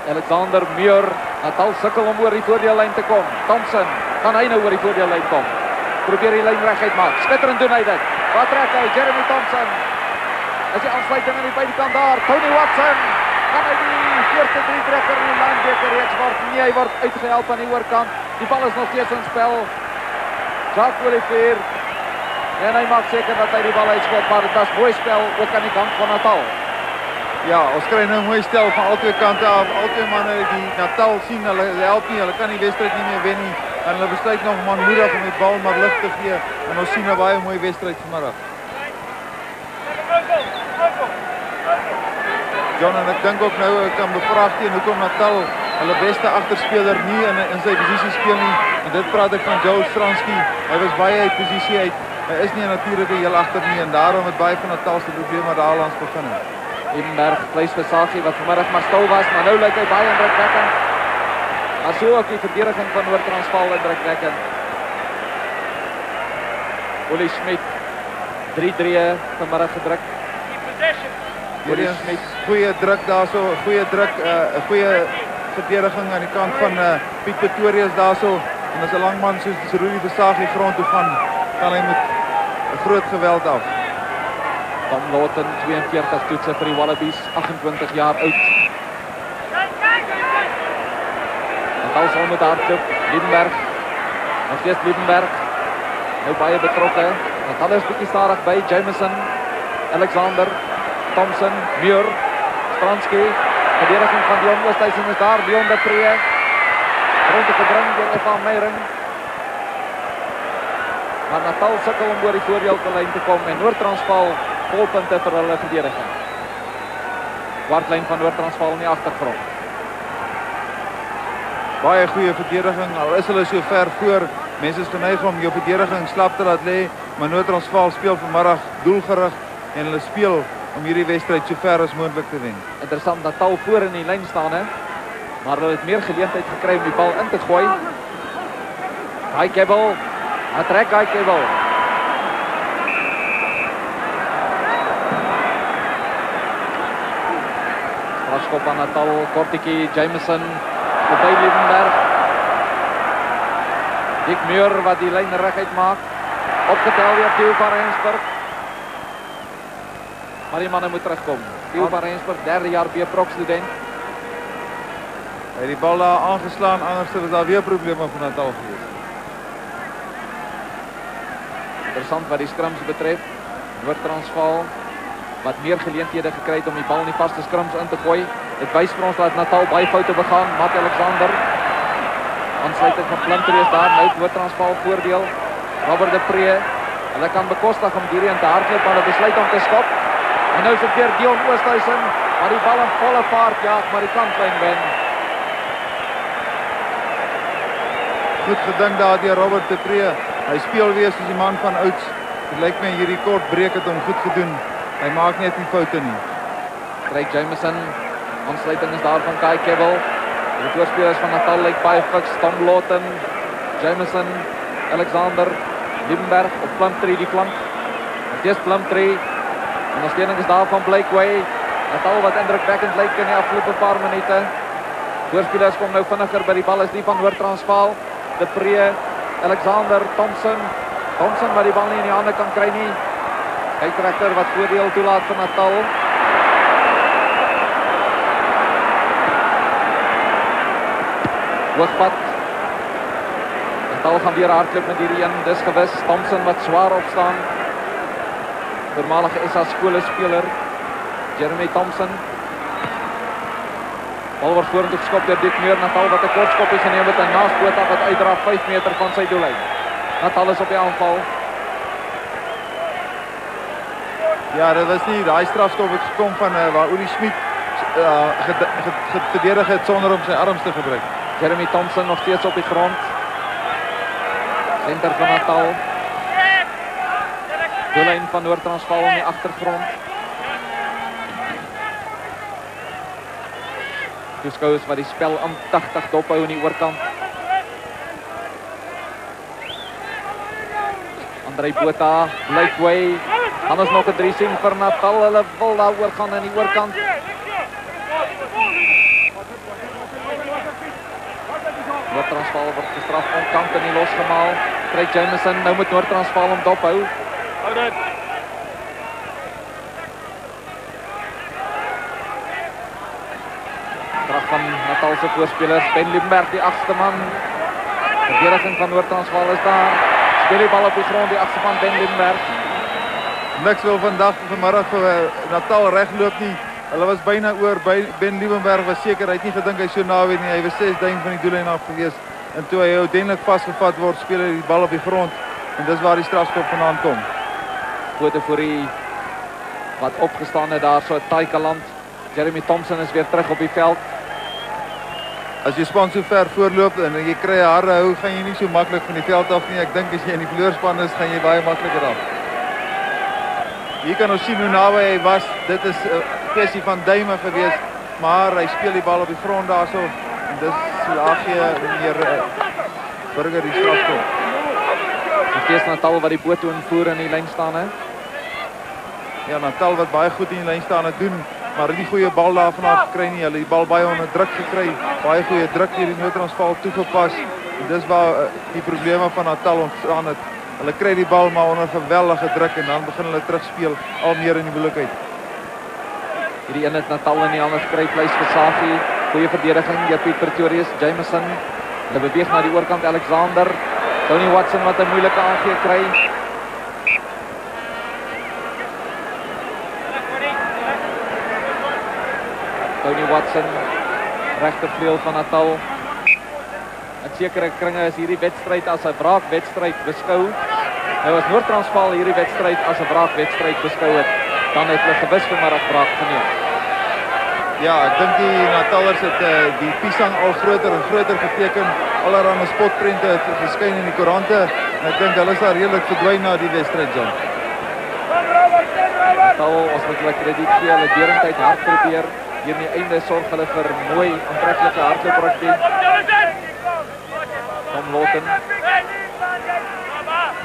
Alexander Muir. Natal sukkel om oor die voordeellyn te kom. Thompson, gaan hy nou oor die voordeellyn kom? Probeer die lyn reguit maak. Skitterend doen hy dit. Wat trek hy? Jeremy Thompson. As die aansluiting aan die buitekant daar. Tony Watson. Kan hy die eerste 3 trekker in die Linebeker reeks word? Nee, hy word uitgehelp aan die oorkant. Die bal is nog steeds in spel. Jacques Olivier. En hy maak seker dat hy die bal uitskop, maar dit was mooi spel ook aan die kant van Natal. Ja, ons kry nou 'n mooi stel van albei kante af. Albei manne die Natal sien, hulle help nie, hulle kan die wedstryd nie meer wen nie. En hulle besluit nog manmoedig om die bal maar lig te gee. En ons sien 'n baie mooi wedstryd vanmiddag. John, en ek dink ook nou ek kan bevraagteken hoekom Natal hulle beste agterspeler nie in sy posisie speel nie. En dit praat ek van Joel Stransky. Hy was baie uit posisie uit. Hy is nie 'n natuurlike heel agter nie en daarom het baie van Natal se probleme daar langs begin. Liebenberg vleis vir Sagie wat vanmiddag maar stil was, maar nou lyk hy baie indrukwekkend. Maar so ook die verdediging van Noord-Transvaal indrukwekkend. Uli Schmidt 3-3 vanmiddag gedruk. Uli Schmidt goeie druk daarso, goeie druk, 'n goeie verdediging aan die kant van Piet Pretoria is daarso en as 'n lang man soos Rudy Versagie grond toe gaan hy met 'n groot geweld af. Tom Lawton 42 toetse vir die Wallabies, 28 jaar oud. Natal sal met hardloop, Liebenberg. Nog steeds Liebenberg. Nou baie betrokke. Natal is bietjie stadig by Jameson, Alexander, Thompson, Muir, Stransky. Verdediging van Dion Oosthuizen is daar, Leon de Pree. Rond te gebring deur Eva Meyring. Maar Natal sukkel om oor die voordeeltelyn te kom en Noord-Transvaal volpunte vir hulle verdediging. Kwartlyn van Noord-Transvaal in die agtergrond. Baie goeie verdediging, al is hulle so ver voor. Mense is geneig om jou verdediging slap te laat lê, maar Noord-Transvaal speel vanmiddag doelgerig en hulle speel om hierdie wedstryd so ver as moontlik te wen. Interessant, Natal voor in die lyn staan, hè? Maar hulle het meer geleentheid gekry om die bal in te gooi. Hy Kebbel, hy trek hy Kebbel. Strafskop aan Natal, kortetjie, Jameson, voorbij Liebenberg. Dick Muir wat die lyn reguit maak. Opgetel weer Theo van Rensburg. Maar die manne moet terugkom. Theo van Rensburg, 3de jaar B-Proc student. Hy het die bal daar aangeslaan, anders was daar weer probleme van Natal geweest. Interessant wat die scrims betref. Noord-Transvaal wat meer geleenthede gekry het om die bal in die vaste scrims in te gooi. Dit wys vir ons dat Natal baie foute begaan. Matt Alexander. Aansluiting van Plumtree is daar. Nou Noord-Transvaal voordeel. Robert de Pree. Hulle kan bekostig om hierheen te hardloop, maar hulle besluit om te skop. En nou is dit weer Dion Oosthuizen, maar die bal in volle vaart jaag, maar die kantlyn wen. Goed gedink daar deur Robert de Pree. Hy speel weer soos die man van ouds. Dit lyk my hierdie kort breek het hom goed gedoen. Hy maak net nie foute nie. Craig Jameson, aansluiting is daar van Kai Kebbel. Die voorspelers van Natal lyk baie fiks. Tom Lawton, Jameson, Alexander, Liebenberg op Plumtree die flank. Dit is Plumtree. Ondersteuning is daar van Blakeway. Natal wat indrukwekkend lyk in die afgelope paar minute. Voorspelers kom nou vinniger by die bal is die van Noord-Transvaal. De Pree, Alexander, Thompson. Thompson wat die bal nie in die hande kan kry nie. Kijkrechter wat voordeel toelaat vir Natal. Hoogpad. Natal gaan weer hardloop met hierdie een, dis gewis. Thompson wat swaar opstaan. Voormalige SA skole speler Jeremy Thompson. Bal word vorentoe geskop deur Dick Muir. Natal wat 'n kort skopie geneem het en naast Botha wat uitdraf 5 meter van sy doellyn. Natal is op die aanval. Ja, dit was nie daai strafskop het gekom van waar Uli Schmidt verdedig het sonder om sy arms te gebruik. Jeremy Thompson nog steeds op die grond. Center van Natal. Doellyn van Noord-Transvaal in die agtergrond. Toeskouers wat die spel aandagtig dophou in die oorkant. Andrei Botha, Blakeway. Dan is nog 'n 3 sien vir Natal. Hulle wil daar oor gaan aan die oorkant. Noord-Transvaal word gestraf onkant en nie losgemaal. Craig Jameson, nou moet Noord-Transvaal hom dophou. Hou dit. Krag van Natal se voorspelers. Ben Liebenberg, die 8ste man. Verdediging van Noord-Transvaal is daar. Speel die bal op die grond, die 8ste man Ben Liebenberg. Niks wil vanmiddag vir Natal regloop nie. Hulle was byna oor. Ben Liebenberg was seker, hy het nie gedink hy so naby nie. Hy was 6 duim van die doellyn af gewees. En toe hy uiteindelik vasgevat word, speel hy die bal op die grond. En dis waar die strafskop vandaan kom. Foto voor die wat opgestaan het daar so Taikaland. Jeremy Thompson is weer terug op die veld. As jy span so ver voorloop en jy kry 'n harde hou, gaan jy nie so maklik van die veld af nie. Ek dink as jy in die verloorspan is, gaan jy baie makliker af. Hier kan ons sien hoe naby hy was. Dit is 'n kwessie van duime gewees, maar hy speel die bal op die grond daarso en dis laag gee meneer Burger die strafskop. Dit is Natal wat die boottoon voer in die lyn staan, hè? Ja, Natal wat baie goed in die lyn staan het doen, maar nie goeie bal daarvan af gekry nie. Hulle die bal baie onder druk gekry. Baie goeie druk hier die Noord-Transvaal toegepas. En dis waar die probleme van Natal ontstaan het. Hulle kry die bal maar onder geweldige druk en dan begin hulle terugspeel al meer in die moeilikheid. Hierdie een het Natal in die hande gekry, vleis vir Safi. Goeie verdediging deur Piet Pretorius, Jameson. Hulle beweeg na die oorkant, Alexander. Tony Watson wat 'n moeilike aangee kry. Tony Watson, regtervleuel van Natal. In sekere kringe is hierdie wedstryd as 'n wraakwedstryd beskou. Nou as Noord-Transvaal hierdie wedstryd as 'n wraakwedstryd beskou het, dan het hulle gewis vanmiddag wraak geneem. Ja, ek dink die Natallers het die piesang al groter en groter geteken. Allerhande spotprente het verskyn in die koerante en ek dink hulle is daar redelik verdwyn na die wedstryd, John. Natal, ons moet hulle krediet gee, hulle derentyd hard probeer. Hier in die einde sorg hulle vir mooi aantreklike hardlooprakkie. Tom Lawton.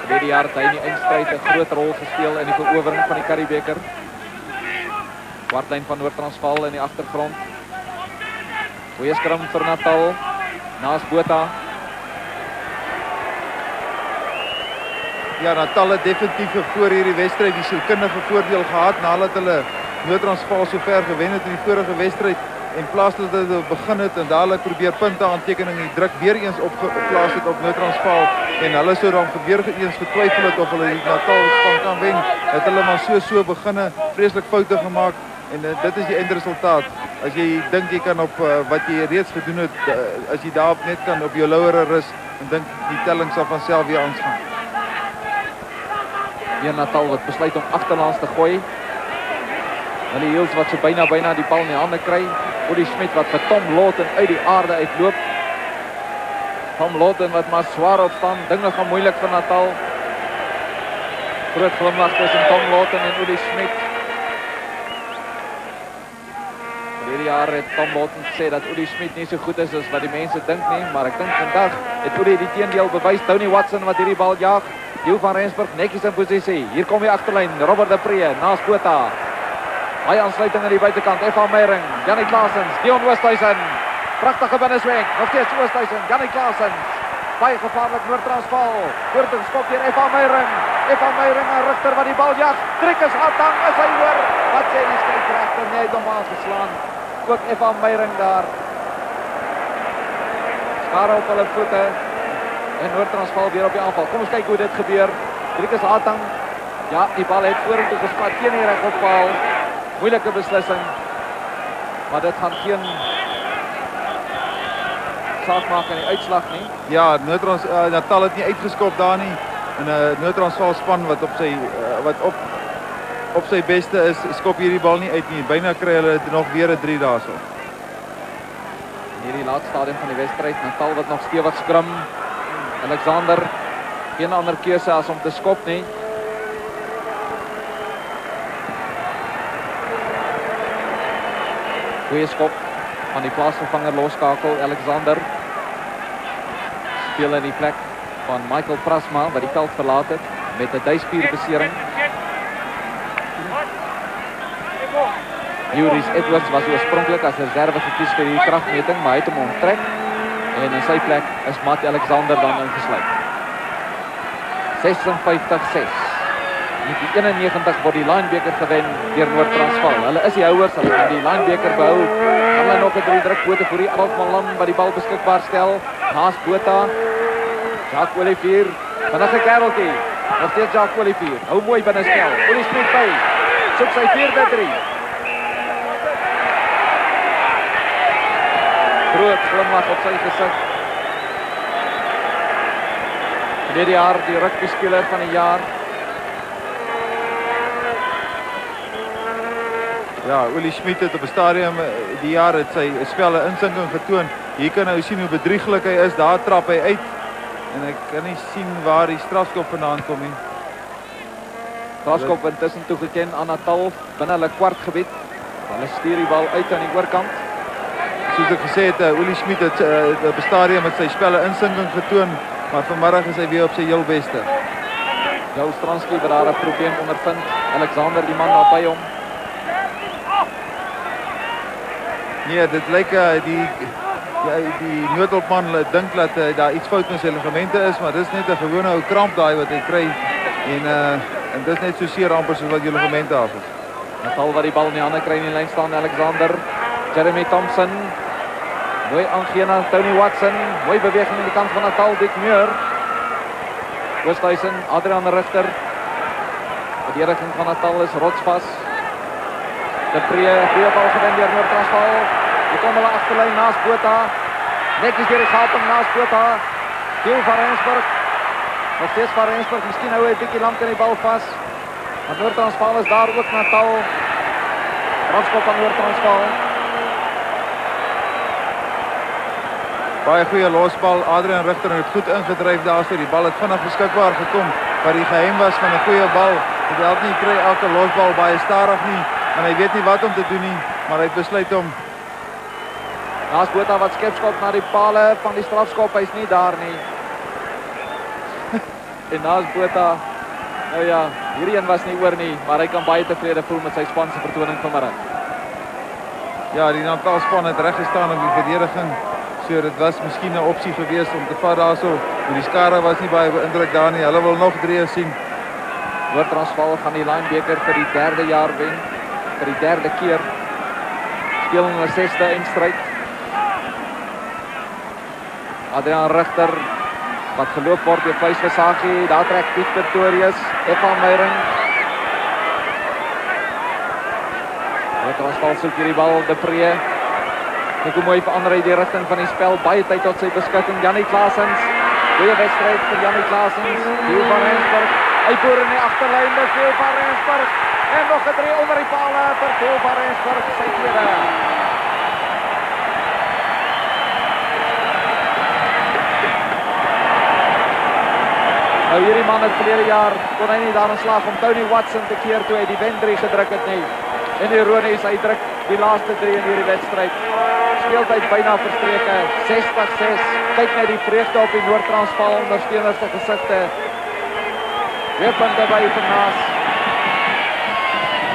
Hierdie jaar het hy in die eindstryd 'n groot rol gespeel in die verowering van die Curriebeeker. Kwartlyn van Noord-Transvaal in die agtergrond. Goeie skrum vir Natal. Naas Botha. Ja, Natal het definitief voor hierdie wedstryd die sielkundige voordeel gehad nadat hulle Noord-Transvaal so ver gewen het in die vorige wedstryd en plaas dat hulle begin het en dadelik probeer punte aantekening die druk weer eens opgeplaas het op Noord-Transvaal en hulle sou dan gebeur eens getwyfel het of hulle die Natal span kan wen. Het hulle maar so beginne, vreeslik foute gemaak en dit is die eindresultaat. As jy dink jy kan op wat jy reeds gedoen het, as jy daarop net kan op jou lauwere rus en dink die telling sal van self weer aangaan. Hier Natal wat besluit om agterlangs te gooi. Hulle Heels wat so byna die bal in die hande kry. Odie Schmidt wat vir Tom Lawton uit die aarde uitloop. Tom Lawton wat maar swaar op staan. Dinge gaan moeilik vir Natal. Groot glimlag tussen Tom Lawton en Odie Schmidt. Hierdie jaar het Tom Lawton gesê dat Odie Schmidt nie so goed is as wat die mense dink nie, maar ek dink vandag het Odie die teendeel bewys. Tony Watson wat hierdie bal jaag. Hugh van Rensburg netjies in posisie. Hier kom die agterlyn. Robert de Pre naas Botha. Baie aansluiting aan die buitekant. F.A. Meyering, Jannie Klaasens, Dion Oosthuizen. Pragtige binnesweg. Nog steeds Oosthuizen, Jannie Klaasens. Baie gevaarlik Noord-Transvaal. Voortdurend skop hier F.A. Meyering. F.A. Meyering aan Rigter wat die bal jag. Trikkes Atang is hy hoor. Wat sê die skeieregter? Nee, hy het hom aangeslaan. Ook F.A. Meyering daar. Skare op hulle voete. En Noord-Transvaal weer op die aanval. Kom ons kyk hoe dit gebeur. Trikkes Atang. Ja, die bal het vorentoe gespat teen die regoppaal. Moeilike beslissing. Maar dit gaan geen saak maak in die uitslag nie. Ja, Natal het nie uitgeskop daar nie. En 'n Noord-Transvaal span wat op sy beste is, skop hierdie bal nie uit nie. Byna kry hulle nog weer 'n 3 daarso. In hierdie laaste stadium van die wedstryd, Natal wat nog stewig skrum. Alexander, geen ander keuse as om te skop nie. Goeie skop van die plaasvervanger loskakel, Alexander. Speel in die plek van Michael Prasma wat die veld verlaat het met 'n duispierbesering. Juris Edwards was oorspronklik as reserve gekies vir die kragmeting, maar hy het hom onttrek en in sy plek is Matt Alexander dan ingesluit. 56-6. In die 91 word die Linebeker gewen deur Noord-Transvaal. Hulle is die houers, hulle gaan die Linebeker behou. Hulle nog 'n 3 drukbote vir die Alfmalan wat die bal beskikbaar stel. Naas Botha. Jacques Olivier. Vinnige kereltjie. Nog steeds Jacques Olivier. Hou mooi binne spel. Odie Schmidt by. Soek sy 4-3. Groot glimlach op sy gesig. Dit jaar die rugby speler van die jaar. Ja, Uli Schmid het op 'n stadium die jaar het sy spelle insinking getoon. Hier kan nou sien hoe bedrieglik hy is. Daar trap hy uit. En ek kan nie sien waar die strafskop vandaan kom nie. Strafskop intussen toegeken aan Natal binne hulle kwartgebied. Hulle stuur die bal uit aan die oorkant. Soos ek gesê het, Uli Schmid het op 'n stadium met sy spelle insinking getoon, maar vanmiddag is hy weer op sy heel beste. Joe Stransky wat daar 'n probleem ondervind. Alexander die man daar by hom. Nee, dit lyk die noodhulpman dink dat daar iets fout met sy ligamente is, maar dis net 'n gewone ou kramp daai wat hy kry. En dis net so seer amper soos wat jou ligamente af is. Natal wat die bal in die hande kry in die lyn staan, Alexander. Jeremy Thompson. Mooi aangee na Tony Watson. Mooi beweging aan die kant van Natal, Dick Muir. Oosthuizen, Adrian Richter. Die verdediging van Natal is rotsvas. De Pree bal gewen deur Noord-Transvaal. Hier kom hulle agterlyn naast Botha. Netjies deur die gaping naast Botha. Theo van Rensburg. Nog steeds van Rensburg, miskien hou hy 'n bietjie lank in die bal vas. Maar Noord-Transvaal is daar ook Natal. Strafskop aan Noord-Transvaal. Baie goeie losbal. Adrian Richter het goed ingedryf daarso. Die bal het vinnig beskikbaar gekom. Wat die geheim was van 'n goeie bal. Hy help nie kry elke losbal baie stadig nie. En hy weet nie wat om te doen nie, maar hy besluit om. Naas Botha wat skepskop na die pale van die strafskop, hy's nie daar nie. En naas Botha, nou ja, hierdie een was nie oor nie, maar hy kan baie tevrede voel met sy span se vertoning vanmiddag. Ja, die Natal span het reg gestaan op die verdediging. So dit was miskien 'n opsie geweest om te vat daarso, maar die skare was nie baie beïndruk daar nie. Hulle wil nog 3 sien. Noord-Transvaal gaan die Linebeker vir die 3de jaar wen. Vir die 3de keer. Speel in hulle 6de eindstryd. Adrian Richter wat geloop word deur Wys Versaghi. Daar trek Piet Pretoria, Effa Meyring. Noord-Transvaal soek hierdie bal, De Pree. Kyk hoe mooi verander hy die rigting van die spel. Baie tyd tot sy beskikking. Jannie Klaasens. Goeie wedstryd vir Jannie Klaasens. Theo van Rensburg. Uitvoer in die agterlyn. Theo van Rensburg. En nog 'n 3 onder die pale vir Theo van Rensburg. Sy tweede. Nou hierdie man het verlede jaar kon hy nie daarin slaag om Tony Watson te keer toe hy die wen 3 gedruk het nie. En ironies, hy druk die laaste 3 in hierdie wedstryd. Speeltyd byna verstreke, 60-6. Kyk net die vreugde op die Noord-Transvaal ondersteuners se gesigte. Weer punte by Vernaas.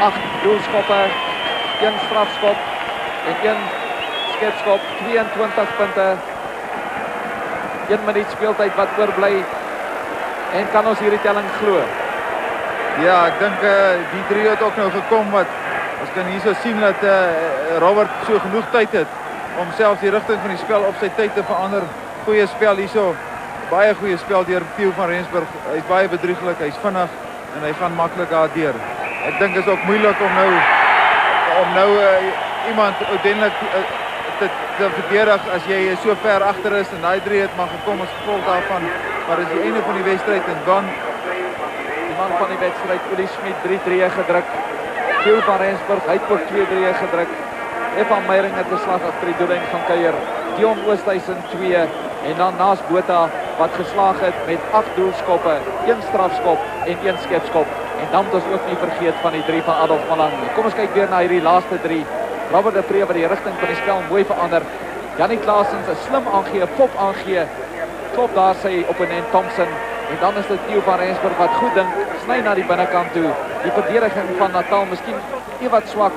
8 doelskoppe, 1 strafskop en 1 skepskop, 22 punte. 1 minuut speeltyd wat oorbly. En kan ons hierdie telling glo? Ja, ek dink die 3 het ook nou gekom wat ons kan hierso sien dat Robert so genoeg tyd het om selfs die rigting van die spel op sy tyd te verander. Goeie spel hierso. Baie goeie spel deur Theo van Rensburg. Hy's baie bedrieglik, hy's vinnig en hy gaan maklik daardeur. Ek dink is ook moeilik om nou iemand uiteindelik te verdedig as jy so ver agter is en daai 3 het maar gekom as gevolg daarvan. Maar dis die einde van die wedstryd en dan die man van die wedstryd, Uli Schmid, 3-3 gedruk. Theo van Rensburg, hy het ook 2-3 gedruk. Effa Meyring het 'n slag agter die doellyn gaan kuier. Dion Oosthuizen 2 en dan naas Botha wat geslaag het met 8 doelskoppe, 1 strafskop en 1 skepskop. En dan moet ons ook nie vergeet van die 3 van Adolf Malang nie. Kom ons kyk weer na hierdie laaste 3. Robert De Pree wat die rigting van die spel mooi verander. Jannie Klaasens 'n slim aangee, pop aangee. Klop daar sy opponent Thompson. En dan is dit Theo van Rensburg wat goed dink, sny na die binnekant toe. Die verdediging van Natal miskien iewat swak.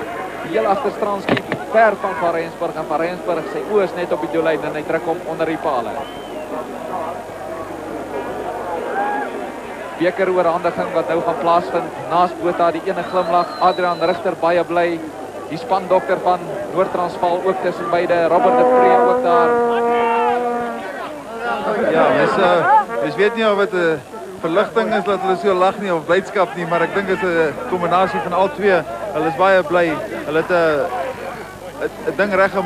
Heel agter Stransky, ver van Rensburg en van Rensburg sy oë is net op die doellyn en hy druk hom onder die pale. Beker oorhandiging wat nou gaan plaasvind. Naas Botha die ene glimlag, Adrian Richter baie bly. Die spandokter van Noord-Transvaal ook tussen beide, Robert De Pree ook daar. Ja, mens weet nie of dit 'n verligting is dat hulle so lag nie of blydskap nie, maar ek dink dit is 'n kombinasie van al twee. Hulle is baie bly. Hulle het 'n ding reggemaak.